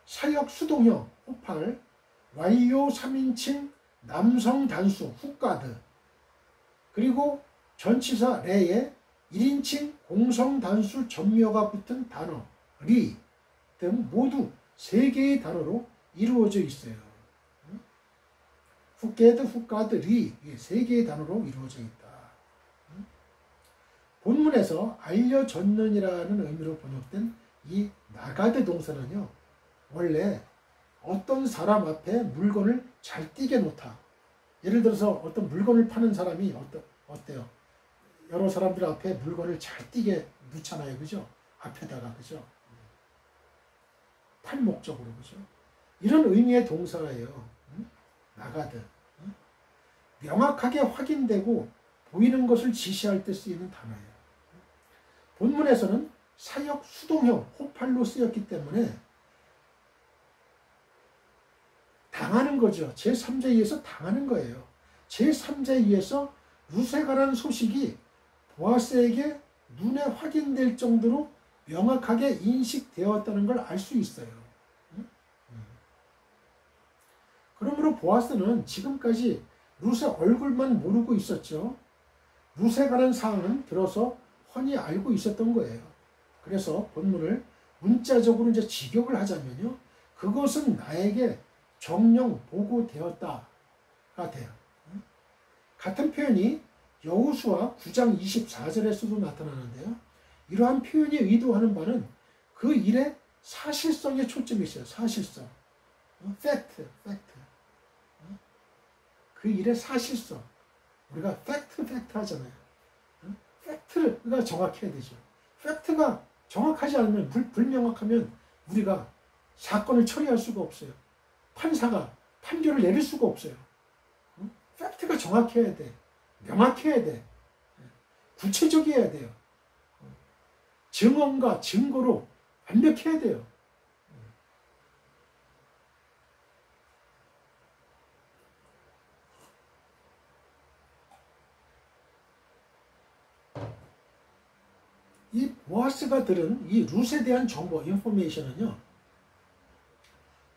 사역 수동형 호팔 완료 3인칭 남성 단수 후가드 그리고 전치사 레에 1인칭 공성 단수 전묘가 붙은 단어 리 등 모두 3개의 단어로 이루어져 있어요. 후가드, 리 3개의 단어로 이루어져 있다. 본문에서 알려졌느니라는 의미로 번역된 이 나가드 동사는요. 원래 어떤 사람 앞에 물건을 잘 띄게 놓다. 예를 들어서 어떤 물건을 파는 사람이 어때요? 여러 사람들 앞에 물건을 잘 띄게 놓잖아요. 그죠? 앞에다가. 그죠? 팔 목적으로. 그죠? 이런 의미의 동사예요. 나가드. 명확하게 확인되고 보이는 것을 지시할 때 쓰이는 단어예요. 본문에서는 사역 수동형 호팔로 쓰였기 때문에 당하는 거죠. 제3자에 의해서 당하는 거예요. 제3자에 의해서 루세가라는 소식이 보아스에게 눈에 확인될 정도로 명확하게 인식되었다는 걸 알 수 있어요. 그러므로 보아스는 지금까지 루세 얼굴만 모르고 있었죠. 루세가라는 사항은 들어서 훤히 알고 있었던 거예요. 그래서 본문을 문자적으로 이제 직역을 하자면요. 그것은 나에게 정령 보고되었다가 돼요. 같은 표현이 여호수아 9장 24절에서도 나타나는데요. 이러한 표현이 의도하는 바는 그 일의 사실성에 초점이 있어요. 사실성. 팩트. 그 일의 사실성. 우리가 팩트 하잖아요. 팩트가 정확해야 되죠. 팩트가 정확하지 않으면 불명확하면 우리가 사건을 처리할 수가 없어요. 판사가 판결을 내릴 수가 없어요. 팩트가 정확해야 돼. 명확해야 돼. 구체적이어야 돼요. 증언과 증거로 완벽해야 돼요. 이 보아스가 들은 이 룻에 대한 정보, 인포메이션은요.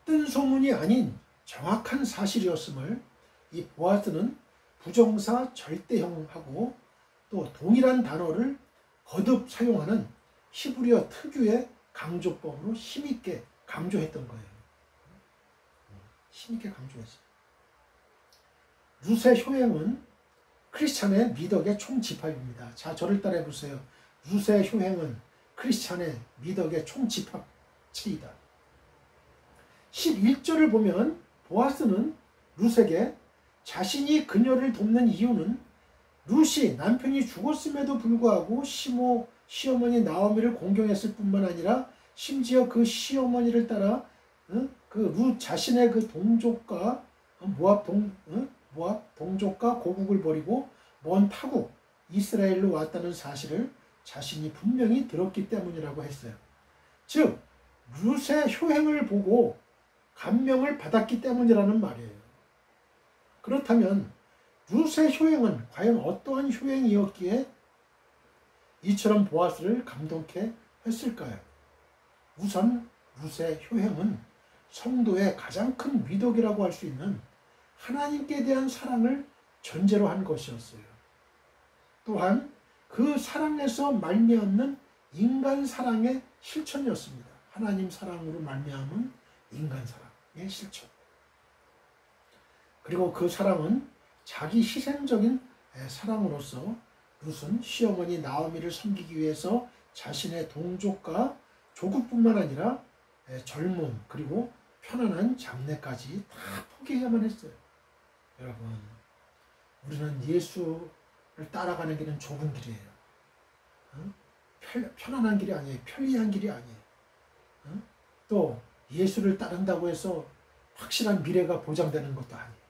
뜬 소문이 아닌 정확한 사실이었음을 이 보아스는 부정사 절대형하고 또 동일한 단어를 거듭 사용하는 히브리어 특유의 강조법으로 힘있게 강조했던 거예요. 힘있게 강조했어요. 룻의 효행은 크리스찬의 미덕의 총집합입니다. 자, 저를 따라해 보세요. 룻의 효행은 크리스찬의 미덕의 총집합체이다. 11절을 보면 보아스는 룻에게 자신이 그녀를 돕는 이유는 룻이 남편이 죽었음에도 불구하고 시어머니 나오미를 공경했을 뿐만 아니라 심지어 그 시어머니를 따라 그 룻 자신의 그 동족과 모압 동족과 고국을 버리고 먼 타국 이스라엘로 왔다는 사실을 자신이 분명히 들었기 때문이라고 했어요. 즉 룻의 효행을 보고 감명을 받았기 때문이라는 말이에요. 그렇다면 룻의 효행은 과연 어떠한 효행이었기에 이처럼 보아스를 감동케 했을까요? 우선 룻의 효행은 성도의 가장 큰 미덕이라고 할 수 있는 하나님께 대한 사랑을 전제로 한 것이었어요. 또한 그 사랑에서 말미암는 인간 사랑의 실천이었습니다. 하나님 사랑으로 말미암은 인간 사랑의 실천. 그리고 그 사랑은 자기 희생적인 사랑으로서 룻은 시어머니 나오미를 섬기기 위해서 자신의 동족과 조국뿐만 아니라 젊음 그리고 편안한 장래까지 다 포기해야만 했어요. 여러분, 우리는 예수를 따라가는 길은 좁은 길이에요. 편안한 길이 아니에요. 편리한 길이 아니에요. 또 예수를 따른다고 해서 확실한 미래가 보장되는 것도 아니에요.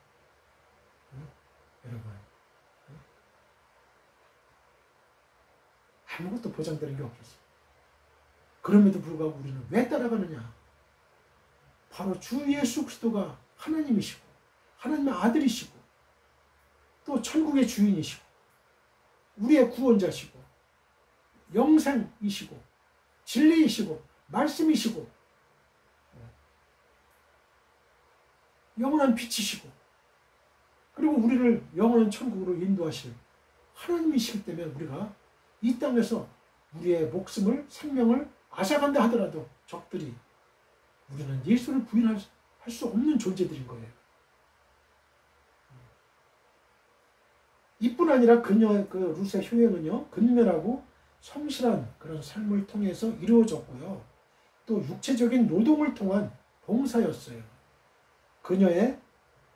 여러분, 아무것도 보장되는 게 없었어요. 그럼에도 불구하고 우리는 왜 따라가느냐? 바로 주 예수 그리스도가 하나님이시고 하나님의 아들이시고 또 천국의 주인이시고 우리의 구원자시고 영생이시고 진리이시고 말씀이시고 영원한 빛이시고 그리고 우리를 영원한 천국으로 인도하실 하나님이시기 때문에 우리가 이 땅에서 우리의 목숨을 생명을 앗아간다 하더라도 적들이 우리는 예수를 부인할 수 없는 존재들인 거예요. 이뿐 아니라 그녀의 그 룻의 효행은요 근면하고 성실한 그런 삶을 통해서 이루어졌고요. 또 육체적인 노동을 통한 봉사였어요. 그녀의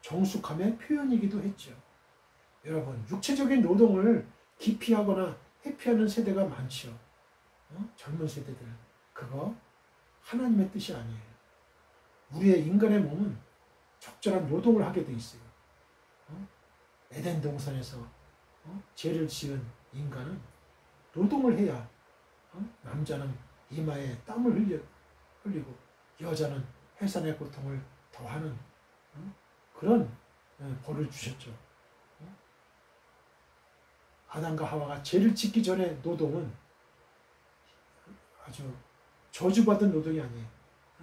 정숙함의 표현이기도 했죠. 여러분, 육체적인 노동을 기피하거나 회피하는 세대가 많죠. 젊은 세대들. 그거 하나님의 뜻이 아니에요. 우리의 인간의 몸은 적절한 노동을 하게 돼 있어요. 에덴 동산에서 죄를 지은 인간은 노동을 해야 남자는 이마에 땀을 흘리고 여자는 해산의 고통을 더하는 그런 벌을 주셨죠. 아담과 하와가 죄를 짓기 전에 노동은 아주 저주받은 노동이 아니에요.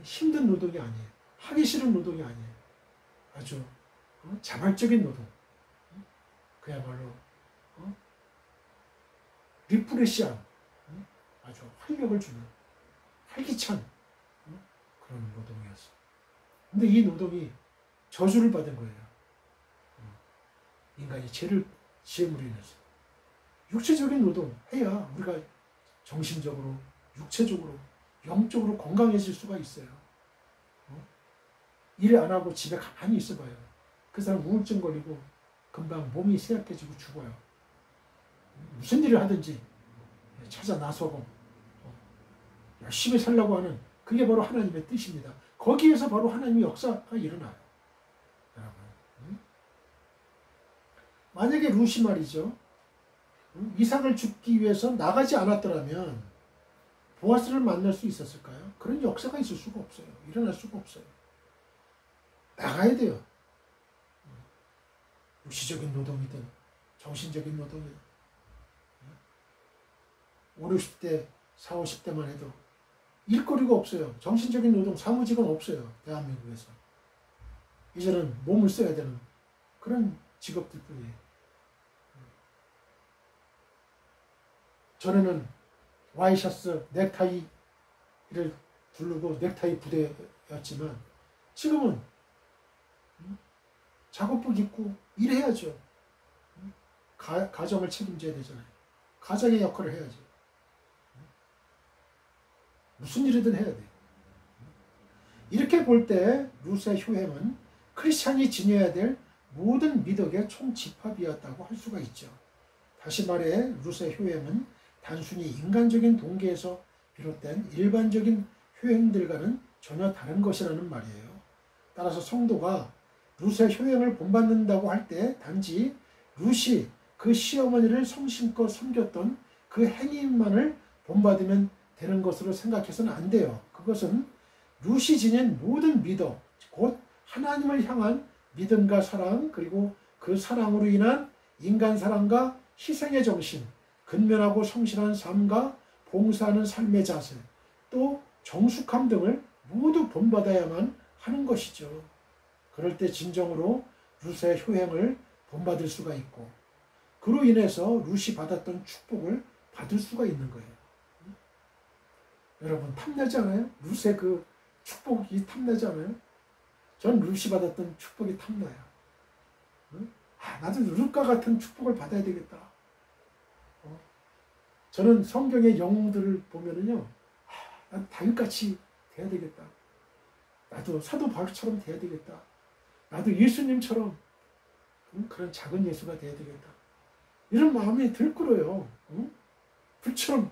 힘든 노동이 아니에요. 하기 싫은 노동이 아니에요. 아주 자발적인 노동. 그야말로 리프레시한 아주 활력을 주는 활기찬 그런 노동이었어요. 근데 이 노동이 저주를 받은 거예요. 인간이 죄를 지음으로 인해서. 육체적인 노동 해야 우리가 정신적으로, 육체적으로, 영적으로 건강해질 수가 있어요. 일 안 하고 집에 가만히 있어봐요. 그 사람 우울증 걸리고 금방 몸이 쇠약해지고 죽어요. 무슨 일을 하든지 찾아 나서고 열심히 살려고 하는 그게 바로 하나님의 뜻입니다. 거기에서 바로 하나님의 역사가 일어나요. 여러분. 만약에 루시 말이죠. 이삭을 죽기 위해서 나가지 않았더라면 보아스를 만날 수 있었을까요? 그런 역사가 있을 수가 없어요. 일어날 수가 없어요. 나가야 돼요. 육시적인 노동이든 정신적인 노동이든 5, 60대, 4, 50대만 해도 일거리가 없어요. 정신적인 노동, 사무직은 없어요. 대한민국에서. 이제는 몸을 써야 되는 그런 직업들 뿐이에요. 전에는 와이셔츠, 넥타이를 두르고 넥타이 부대였지만 지금은 작업복 입고 일해야죠. 가정을 책임져야 되잖아요. 가정의 역할을 해야죠. 무슨 일이든 해야 돼요. 이렇게 볼 때 룻의 효행은 크리스찬이 지녀야 될 모든 미덕의 총집합이었다고 할 수가 있죠. 다시 말해 룻의 효행은 단순히 인간적인 동기에서 비롯된 일반적인 효행들과는 전혀 다른 것이라는 말이에요. 따라서 성도가 룻의 효행을 본받는다고 할 때 단지 룻이 그 시어머니를 성심껏 섬겼던 그 행위만을 본받으면 되는 것으로 생각해서는 안 돼요. 그것은 룻이 지닌 모든 미덕, 곧 하나님을 향한 믿음과 사랑, 그리고 그 사랑으로 인한 인간 사랑과 희생의 정신, 근면하고 성실한 삶과 봉사하는 삶의 자세, 또 정숙함 등을 모두 본받아야만 하는 것이죠. 그럴 때 진정으로 룻의 효행을 본받을 수가 있고 그로 인해서 룻이 받았던 축복을 받을 수가 있는 거예요. 여러분 탐나지 않아요? 룻의 그 축복이 탐나지 않아요? 전 룻이 받았던 축복이 탐나요. 나도 룻과 같은 축복을 받아야 되겠다. 저는 성경의 영웅들을 보면은요, 난 다윗같이 돼야 되겠다. 나도 사도 바울처럼 돼야 되겠다. 나도 예수님처럼 그런 작은 예수가 돼야 되겠다. 이런 마음이 들끓어요. 불처럼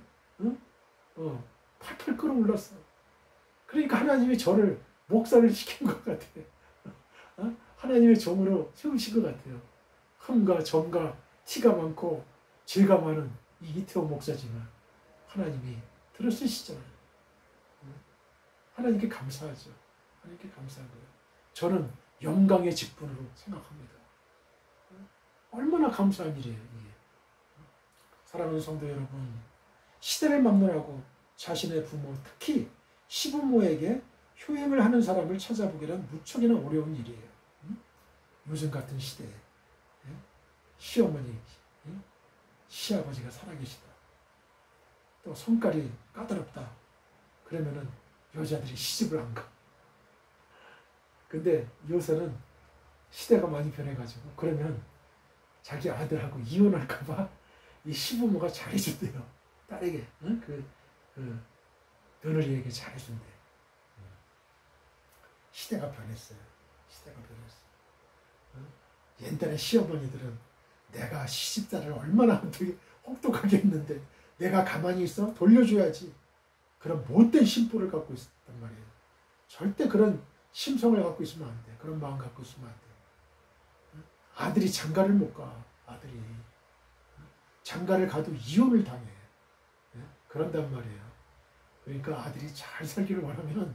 팔팔 끓어올랐어. 그러니까 하나님이 저를 목사를 시킨 것 같아요. 하나님의 종으로 세우신 것 같아요. 흠과 점과 티가 많고 죄가 많은 이 이태원 목사지만 하나님이 들어쓰시잖아요. 하나님께 감사하죠. 하나님께 감사한 거예요. 저는 영광의 직분으로 생각합니다. 얼마나 감사한 일이에요. 이게. 사랑하는 성도 여러분, 시대를 막론하고 자신의 부모, 특히 시부모에게 효행을 하는 사람을 찾아보기란 무척이나 어려운 일이에요. 요즘 같은 시대에 시어머니, 시아버지가 살아계시다. 또 성깔이 까다롭다. 그러면은 여자들이 시집을 안 가. 근데 요새는 시대가 많이 변해가지고 그러면 자기 아들하고 이혼할까봐 이 시부모가 잘해준대요. 딸에게 며느리에게 잘해준대. 시대가 변했어요. 시대가 변했어. 옛날에 시어머니들은 내가 시집살을 얼마나 어떻게 혹독하게 했는데 내가 가만히 있어? 돌려줘야지. 그런 못된 심보를 갖고 있었단 말이에요. 절대 그런 심성을 갖고 있으면 안 돼. 그런 마음 갖고 있으면 안 돼. 아들이 장가를 못 가. 아들이. 장가를 가도 이혼을 당해. 그런단 말이에요. 그러니까 아들이 잘 살기를 원하면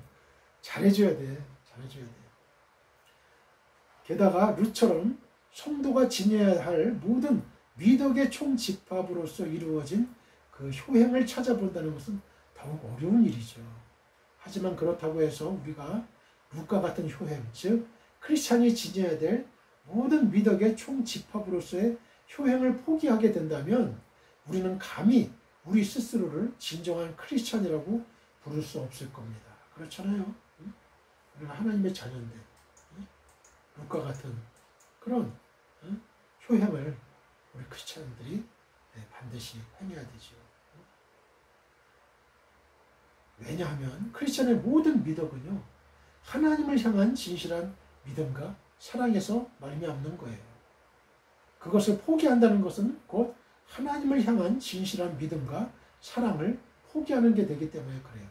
잘해줘야 돼. 잘해줘야 돼. 게다가 룻처럼 성도가 지녀야 할 모든 미덕의 총집합으로서 이루어진 그 효행을 찾아본다는 것은 더욱 어려운 일이죠. 하지만 그렇다고 해서 우리가 룻과 같은 효행, 즉 크리스찬이 지녀야 될 모든 미덕의 총집합으로서의 효행을 포기하게 된다면 우리는 감히 우리 스스로를 진정한 크리스찬이라고 부를 수 없을 겁니다. 그렇잖아요. 우리가 하나님의 자녀인데 룻과 같은 그런 효행을 우리 크리스찬들이 반드시 행해야 되죠. 왜냐하면 크리스찬의 모든 미덕은요, 하나님을 향한 진실한 믿음과 사랑에서 말미암는 거예요. 그것을 포기한다는 것은 곧 하나님을 향한 진실한 믿음과 사랑을 포기하는 게 되기 때문에 그래요.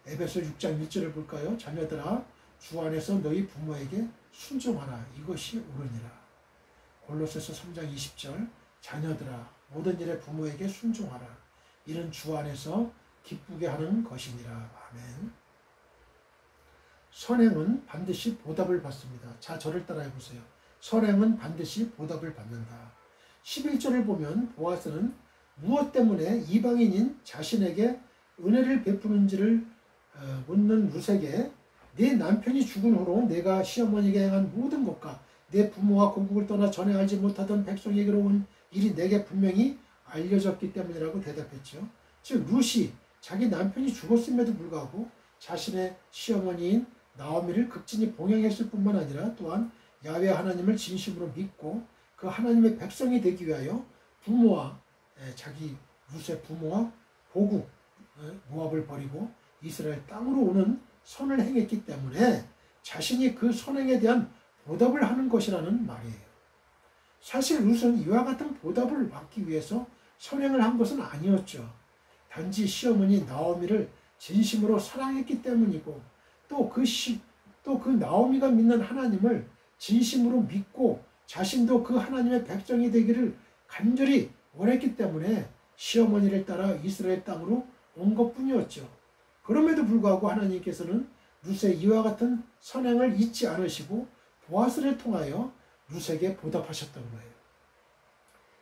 에베소 6장 1절을 볼까요? 자녀들아 주 안에서 너희 부모에게 순종하라. 이것이 옳으니라. 골로새서 3장 20절 자녀들아 모든 일에 부모에게 순종하라. 이는 주 안에서 기쁘게 하는 것이니라. 아멘. 선행은 반드시 보답을 받습니다. 자, 저를 따라해 보세요. 선행은 반드시 보답을 받는다. 11절을 보면 보아스는 무엇 때문에 이방인인 자신에게 은혜를 베푸는지를 묻는 룻에게 네 남편이 죽은 후로 내가 시어머니에게 행한 모든 것과 내 부모와 고국을 떠나 전에 알지 못하던 백성에게로 온 일이 내게 분명히 알려졌기 때문이라고 대답했죠. 즉 룻이 자기 남편이 죽었음에도 불구하고 자신의 시어머니인 나오미를 극진히 봉양했을 뿐만 아니라 또한 야훼 하나님을 진심으로 믿고 그 하나님의 백성이 되기 위하여 부모와 자기 룻의 부모와 고국 모압을 버리고 이스라엘 땅으로 오는 선을 행했기 때문에 자신이 그 선행에 대한 보답을 하는 것이라는 말이에요. 사실 룻은 이와 같은 보답을 받기 위해서 선행을 한 것은 아니었죠. 단지 시어머니 나오미를 진심으로 사랑했기 때문이고 또 그 나오미가 믿는 하나님을 진심으로 믿고 자신도 그 하나님의 백성이 되기를 간절히 원했기 때문에 시어머니를 따라 이스라엘 땅으로 온 것뿐이었죠. 그럼에도 불구하고 하나님께서는 룻의 이와 같은 선행을 잊지 않으시고 보아스를 통하여 룻에게 보답하셨던 거예요.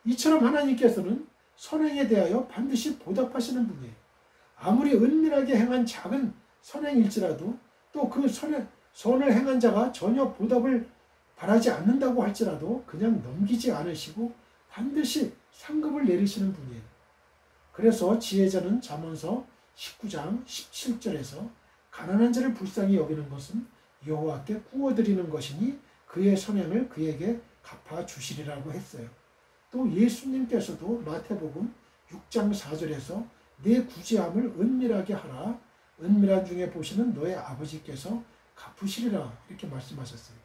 이처럼 하나님께서는 선행에 대하여 반드시 보답하시는 분이에요. 아무리 은밀하게 행한 작은 선행일지라도 또 그 선을 행한 자가 전혀 보답을 바라지 않는다고 할지라도 그냥 넘기지 않으시고 반드시 상급을 내리시는 분이에요. 그래서 지혜자는 잠언서 19장 17절에서 가난한 자를 불쌍히 여기는 것은 여호와께 구워드리는 것이니 그의 선행을 그에게 갚아주시리라고 했어요. 또 예수님께서도 마태복음 6장 4절에서 내 구제함을 은밀하게 하라. 은밀한 중에 보시는 너의 아버지께서 갚으시리라. 이렇게 말씀하셨어요.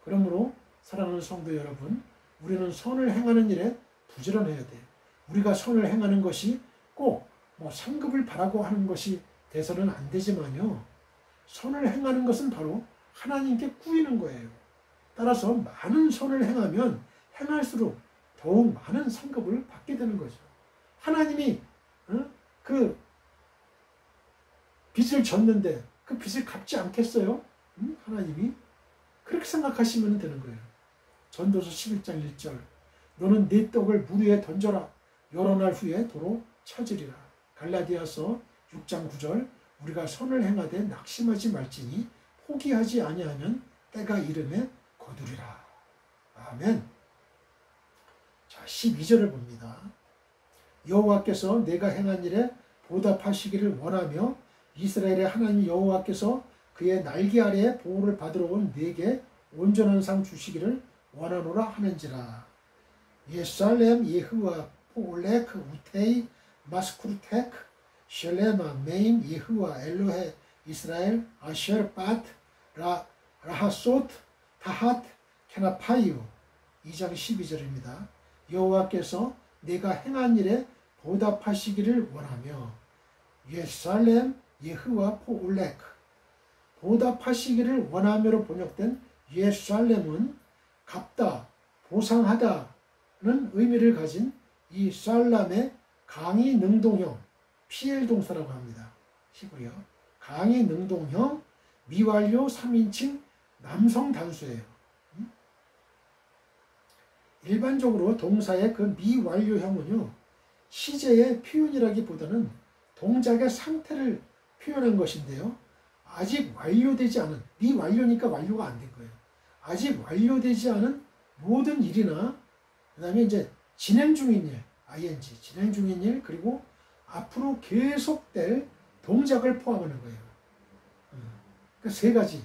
그러므로 사랑하는 성도 여러분, 우리는 선을 행하는 일에 부지런해야 돼. 우리가 선을 행하는 것이 꼭 상급을 바라고 하는 것이 돼서는 안 되지만요. 선을 행하는 것은 바로 하나님께 꾸이는 거예요. 따라서 많은 선을 행하면 행할수록 더욱 많은 상급을 받게 되는 거죠. 하나님이 그 빚을 졌는데 그 빚을 갚지 않겠어요? 하나님이 그렇게 생각하시면 되는 거예요. 전도서 11장 1절 너는 네 떡을 물 위에 던져라. 여러 날 후에 도로 쳐지리라. 갈라디아서 6장 9절 우리가 선을 행하되 낙심하지 말지니 포기하지 아니하면 때가 이름에 거두리라. 아멘. 자, 12절을 봅니다. 여호와께서 내가 행한 일에 보답하시기를 원하며 이스라엘의 하나님 여호와께서 그의 날개 아래에 보호를 받으러 온 내게 온전한 상 주시기를 원하노라 하는지라. 예살렘 예후와 포올레크 우테이 마스쿠르테크 셸레마 메임 예후와 엘로헤 이스라엘 아셔르바트 라하소트 타핫 케나파이오. 2장 12절입니다. 여호와께서 내가 행한 일에 보답하시기를 원하며 예살렘 예후와 포올레크 보답하시기를 원하며로 번역된 예살렘은 갚다, 보상하다는 의미를 가진 이 살람의 강의 능동형 PL 동사라고 합니다. 시고요. 강의 능동형 미완료 3인칭 남성 단수예요. 일반적으로 동사의 그 미완료형은요, 시제의 표현이라기보다는 동작의 상태를 표현한 것인데요. 아직 완료되지 않은, 미완료니까 완료가 안 된 거예요. 아직 완료되지 않은 모든 일이나, 그 다음에 이제 진행 중인 일, ing, 진행 중인 일, 그리고 앞으로 계속될 동작을 포함하는 거예요. 그러니까 세 가지.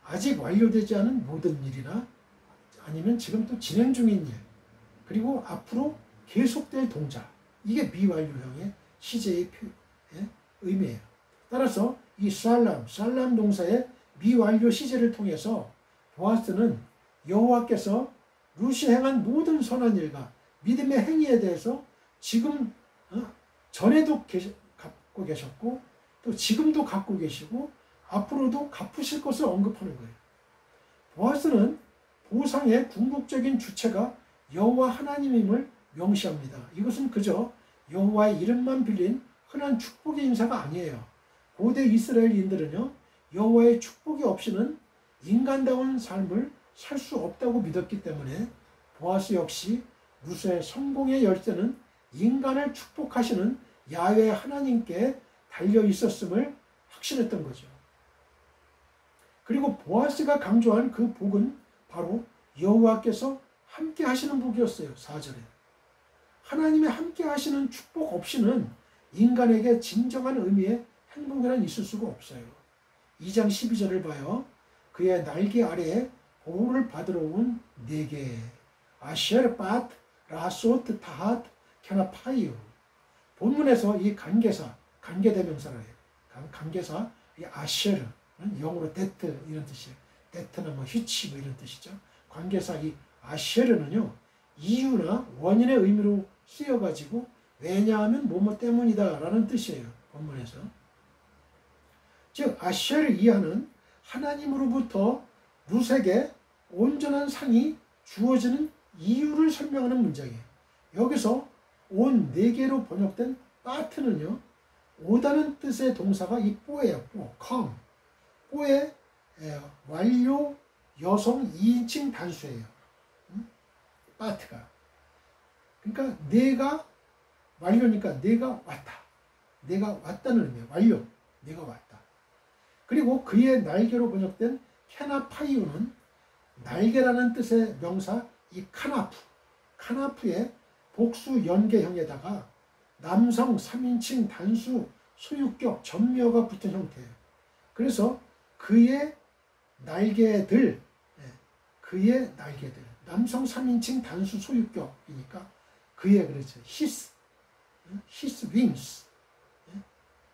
아직 완료되지 않은 모든 일이나, 아니면 지금 또 진행 중인 일, 그리고 앞으로 계속될 동작. 이게 미완료형의 시제의 의미예요. 따라서 이 살람 동사의 미완료 시제를 통해서 보아스는 여호와께서 룻이 행한 모든 선한 일과 믿음의 행위에 대해서 지금 전에도 갖고 계셨고 또 지금도 갖고 계시고 앞으로도 갚으실 것을 언급하는 거예요. 보아스는 보상의 궁극적인 주체가 여호와 하나님임을 명시합니다. 이것은 그저 여호와의 이름만 빌린 흔한 축복의 인사가 아니에요. 고대 이스라엘인들은요, 여호와의 축복이 없이는 인간다운 삶을 살 수 없다고 믿었기 때문에 보아스 역시 룻의 성공의 열쇠는 인간을 축복하시는 야훼 하나님께 달려 있었음을 확신했던 거죠. 그리고 보아스가 강조한 그 복은 바로 여호와께서 함께 하시는 복이었어요. 4절에. 하나님의 함께 하시는 축복 없이는 인간에게 진정한 의미의 행복이란 있을 수가 없어요. 2장 12절을 봐요. 그의 날개 아래에 보호를 받으러 온 네개 아셰르 밧 라소트 타핫 캐나파이유. 본문에서 이 관계사, 관계대명사라요. 관계사, 이 아셰르, 영어로 데트 이런 뜻이에요. 데트나 뭐 휘치 뭐 이런 뜻이죠. 관계사 이 아셰르는요, 이유나 원인의 의미로 쓰여가지고 왜냐하면 뭐뭐 때문이다 라는 뜻이에요. 본문에서. 즉 아셰르 이하는 하나님으로부터 룻에게 온전한 상이 주어지는 이유를 설명하는 문장이에요. 여기서 온 네 개로 번역된 빠트는요, 오다는 뜻의 동사가 이 뽀예요. come. 뽀의 완료 여성 2인칭 단수예요. 빠트가. 그러니까 내가 완료니까 내가 왔다. 내가 왔다는 의미예요. 완료. 내가 왔다. 그리고 그의 날개로 번역된 캐나파이우는 날개라는 뜻의 명사 이 카나프의 복수 연계형에다가 남성 3인칭 단수 소유격 전미어가 붙은 형태예요. 그래서 그의 날개들, 남성 3인칭 단수 소유격이니까 그의 그렇죠. his wings,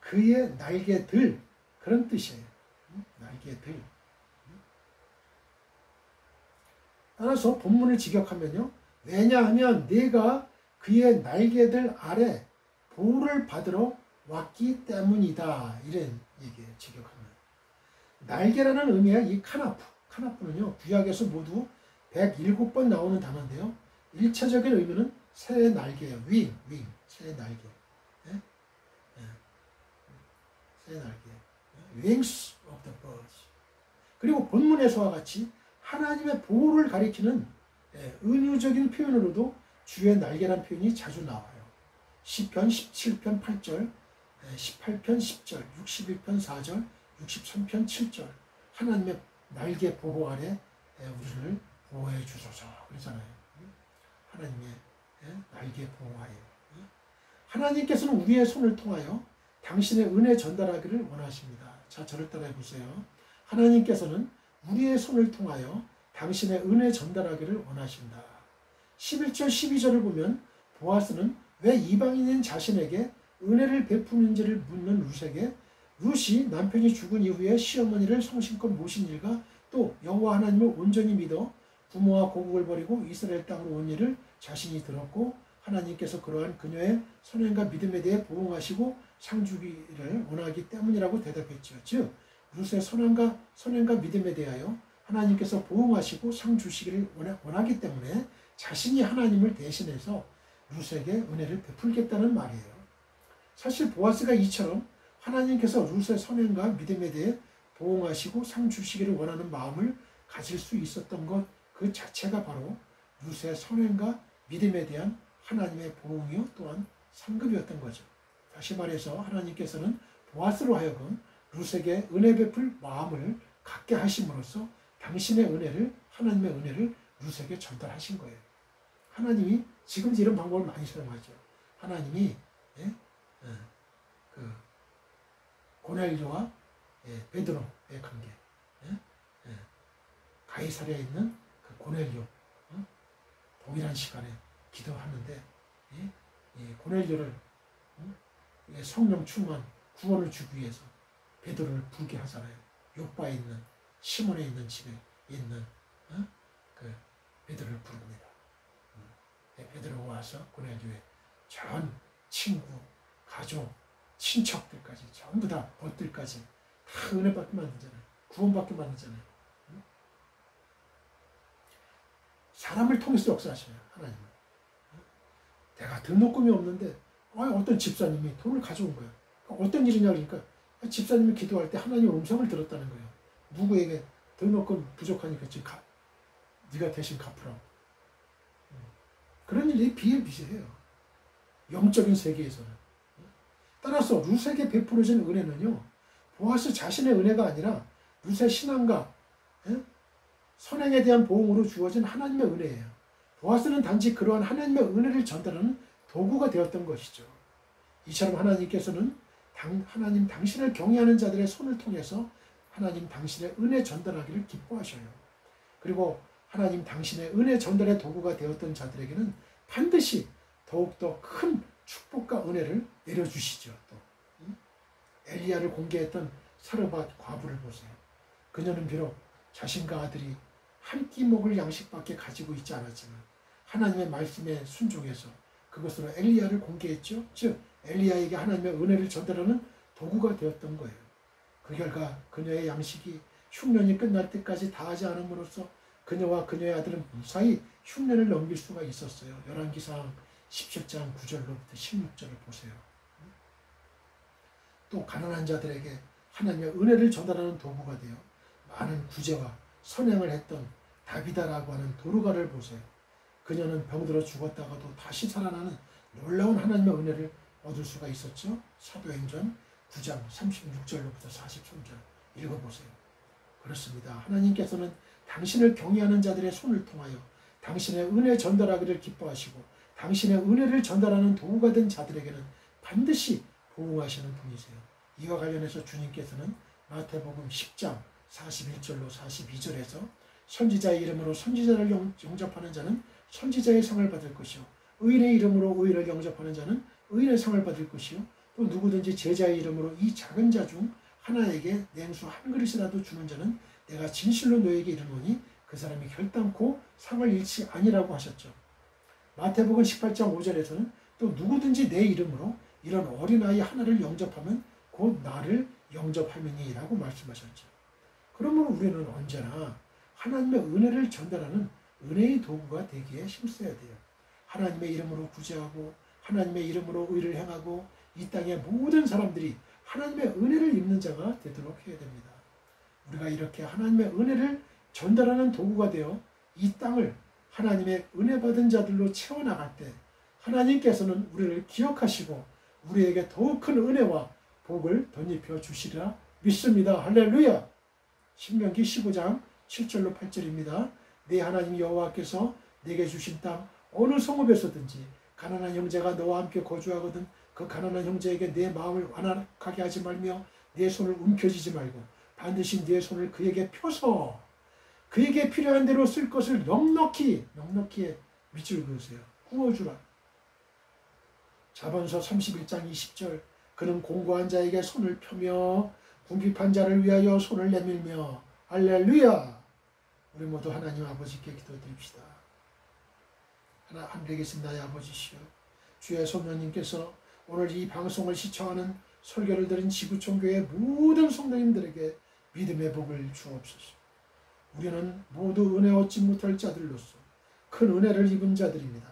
그의 날개들 그런 뜻이에요. 날개들. 따라서 본문을 직역하면요, 왜냐하면 내가 그의 날개들 아래 보호를 받으러 왔기 때문이다. 이런 얘기예요. 직역하면. 날개라는 의미의 이 카나프는요, 구약에서 모두 107번 나오는 단어인데요. 1차적인 의미는 새의 날개예요. 윙, 새의 날개. 새의 날개. Wings of the birds. 그리고 본문에서와 같이 하나님의 보호를 가리키는 은유적인 표현으로도 주의 날개란 표현이 자주 나와요. 시편 17편 8절, 18편 10절, 61편 4절, 63편 7절. 하나님의 날개 보호 아래 우리를 보호해 주소서 그러잖아요. 하나님의 날개 보호하여. 하나님께서는 우리의 손을 통하여 당신의 은혜 전달하기를 원하십니다. 자, 저를 따라해 보세요. 하나님께서는 우리의 손을 통하여 당신의 은혜 전달하기를 원하신다. 11절 12절을 보면 보아스는 왜 이방인인 자신에게 은혜를 베푸는지를 묻는 룻에게 룻이 남편이 죽은 이후에 시어머니를 성심껏 모신 일과 또 여호와 하나님을 온전히 믿어 부모와 고국을 버리고 이스라엘 땅으로 온 일을 자신이 들었고 하나님께서 그러한 그녀의 선행과 믿음에 대해 보응하시고 상 주기를 원하기 때문이라고 대답했죠. 즉 룻의 선행과 믿음에 대하여 하나님께서 보응하시고 상 주시기를 원하기 때문에 자신이 하나님을 대신해서 룻에게 은혜를 베풀겠다는 말이에요. 사실 보아스가 이처럼 하나님께서 룻의 선행과 믿음에 대해 보응하시고 상 주시기를 원하는 마음을 가질 수 있었던 것 그 자체가 바로 룻의 선행과 믿음에 대한 하나님의 보응이요 또한 상급이었던 거죠. 다시 말해서 하나님께서는 보아스로 하여금 룻에게 은혜 베풀 마음을 갖게 하심으로써 당신의 은혜를 하나님의 은혜를 룻에게 전달하신 거예요. 하나님이 지금도 이런 방법을 많이 사용하죠. 하나님이 그 고넬료와 베드로의 관계, 가이사랴에 있는 그 고넬료 동일한 시간에 기도하는데 고넬료를 성령 충만 구원을 주기 위해서 베드로를 부르게 하잖아요. 요바에 있는 시몬에 있는 집에 있는 그 베드로를 부릅니다. 베드로가 와서 고넬료의 전 친구, 가족, 친척들까지 전부 다 벗들까지 다 은혜 받게 만들잖아요. 구원받게 만들잖아요. 사람을 통해서 역사하셔요. 하나님은. 내가 등록금이 없는데 어떤 집사님이 돈을 가져온 거예요. 어떤 일이냐 그러니까 집사님이 기도할 때 하나님의 음성을 들었다는 거예요. 누구에게 등록금 부족하니까 지금 네가 대신 갚으라고. 그런 일이 비일비재해요. 영적인 세계에서는. 따라서 룻에게 베풀어진 은혜는요. 보아스 자신의 은혜가 아니라 룻의 신앙과 선행에 대한 보응으로 주어진 하나님의 은혜예요. 보아스는 단지 그러한 하나님의 은혜를 전달하는 도구가 되었던 것이죠. 이처럼 하나님께서는 하나님 당신을 경외하는 자들의 손을 통해서 하나님 당신의 은혜 전달하기를 기뻐하셔요. 그리고 하나님 당신의 은혜 전달의 도구가 되었던 자들에게는 반드시 더욱더 큰 축복과 은혜를 내려주시죠. 또 엘리야를 공개했던 사르밧 과부를 보세요. 그녀는 비록 자신과 아들이 한 끼 먹을 양식밖에 가지고 있지 않았지만 하나님의 말씀에 순종해서 그것으로 엘리야를 공개했죠. 즉 엘리야에게 하나님의 은혜를 전달하는 도구가 되었던 거예요. 그 결과 그녀의 양식이 흉년이 끝날 때까지 다하지 않음으로써 그녀와 그녀의 아들은 무사히 흉년을 넘길 수가 있었어요. 열왕기상 17장 9절로부터 16절을 보세요. 또 가난한 자들에게 하나님의 은혜를 전달하는 도구가 되어 많은 구제와 선행을 했던 다비다라고 하는 도르가를 보세요. 그녀는 병들어 죽었다가도 다시 살아나는 놀라운 하나님의 은혜를 얻을 수가 있었죠. 사도행전 9장 36절로부터 43절 읽어보세요. 그렇습니다. 하나님께서는 당신을 경외하는 자들의 손을 통하여 당신의 은혜 전달하기를 기뻐하시고 당신의 은혜를 전달하는 도구가 된 자들에게는 반드시 보응하시는 분이세요. 이와 관련해서 주님께서는 마태복음 10장 41절로 42절에서 선지자의 이름으로 선지자를 영접하는 자는 선지자의 상을 받을 것이요 의인의 이름으로 의인을 영접하는 자는 의인의 상을 받을 것이요 또 누구든지 제자의 이름으로 이 작은 자 중 하나에게 냉수 한 그릇이라도 주는 자는 내가 진실로 너에게 이르노니 그 사람이 결단코 상을 잃지 아니라고 하셨죠. 마태복음 18장 5절에서는 또 누구든지 내 이름으로 이런 어린아이 하나를 영접하면 곧 나를 영접함이니라고 말씀하셨죠. 그러므로 우리는 언제나 하나님의 은혜를 전달하는 은혜의 도구가 되기에 힘써야 돼요. 하나님의 이름으로 구제하고 하나님의 이름으로 의를 행하고 이 땅의 모든 사람들이 하나님의 은혜를 입는 자가 되도록 해야 됩니다. 우리가 이렇게 하나님의 은혜를 전달하는 도구가 되어 이 땅을 하나님의 은혜 받은 자들로 채워나갈 때 하나님께서는 우리를 기억하시고 우리에게 더욱 큰 은혜와 복을 덧입혀 주시리라 믿습니다. 할렐루야. 신명기 15장 7절로 8절입니다. 내 하나님 여호와께서 내게 주신 땅 어느 성읍에서든지 가난한 형제가 너와 함께 거주하거든 그 가난한 형제에게 내 마음을 완악하게 하지 말며 내 손을 움켜쥐지 말고 반드시 내 손을 그에게 펴서 그에게 필요한 대로 쓸 것을 넉넉히에 밑줄 그으세요. 구워주라. 자본서 31장 20절 그는 공고한 자에게 손을 펴며 궁핍한 자를 위하여 손을 내밀며 할렐루야. 우리 모두 하나님 아버지께 기도드립시다. 하늘에 계신 나의 아버지시여 주의 성령님께서 오늘 이 방송을 시청하는 설교를 들은 지구촌교회 모든 성도님들에게 믿음의 복을 주옵소서. 우리는 모두 은혜 얻지 못할 자들로서 큰 은혜를 입은 자들입니다.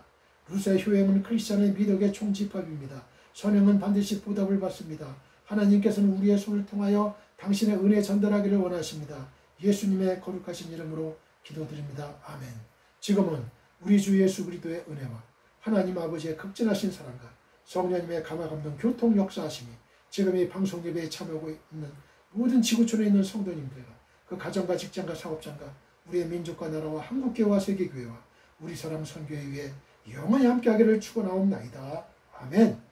루스의 효행은 크리스찬의 미덕의 총집합입니다. 선행은 반드시 보답을 받습니다. 하나님께서는 우리의 손을 통하여 당신의 은혜 전달하기를 원하십니다. 예수님의 거룩하신 이름으로 기도드립니다. 아멘. 지금은 우리 주 예수 그리스도의 은혜와 하나님 아버지의 극진하신 사랑과 성령님의 감화감동 교통 역사하심이 지금 이 방송 예배에 참여하고 있는 모든 지구촌에 있는 성도님들과 그 가정과 직장과 사업장과 우리의 민족과 나라와 한국교회와 세계교회와 우리 사람 선교회 위에 영원히 함께하기를 축원하옵나이다. 아멘.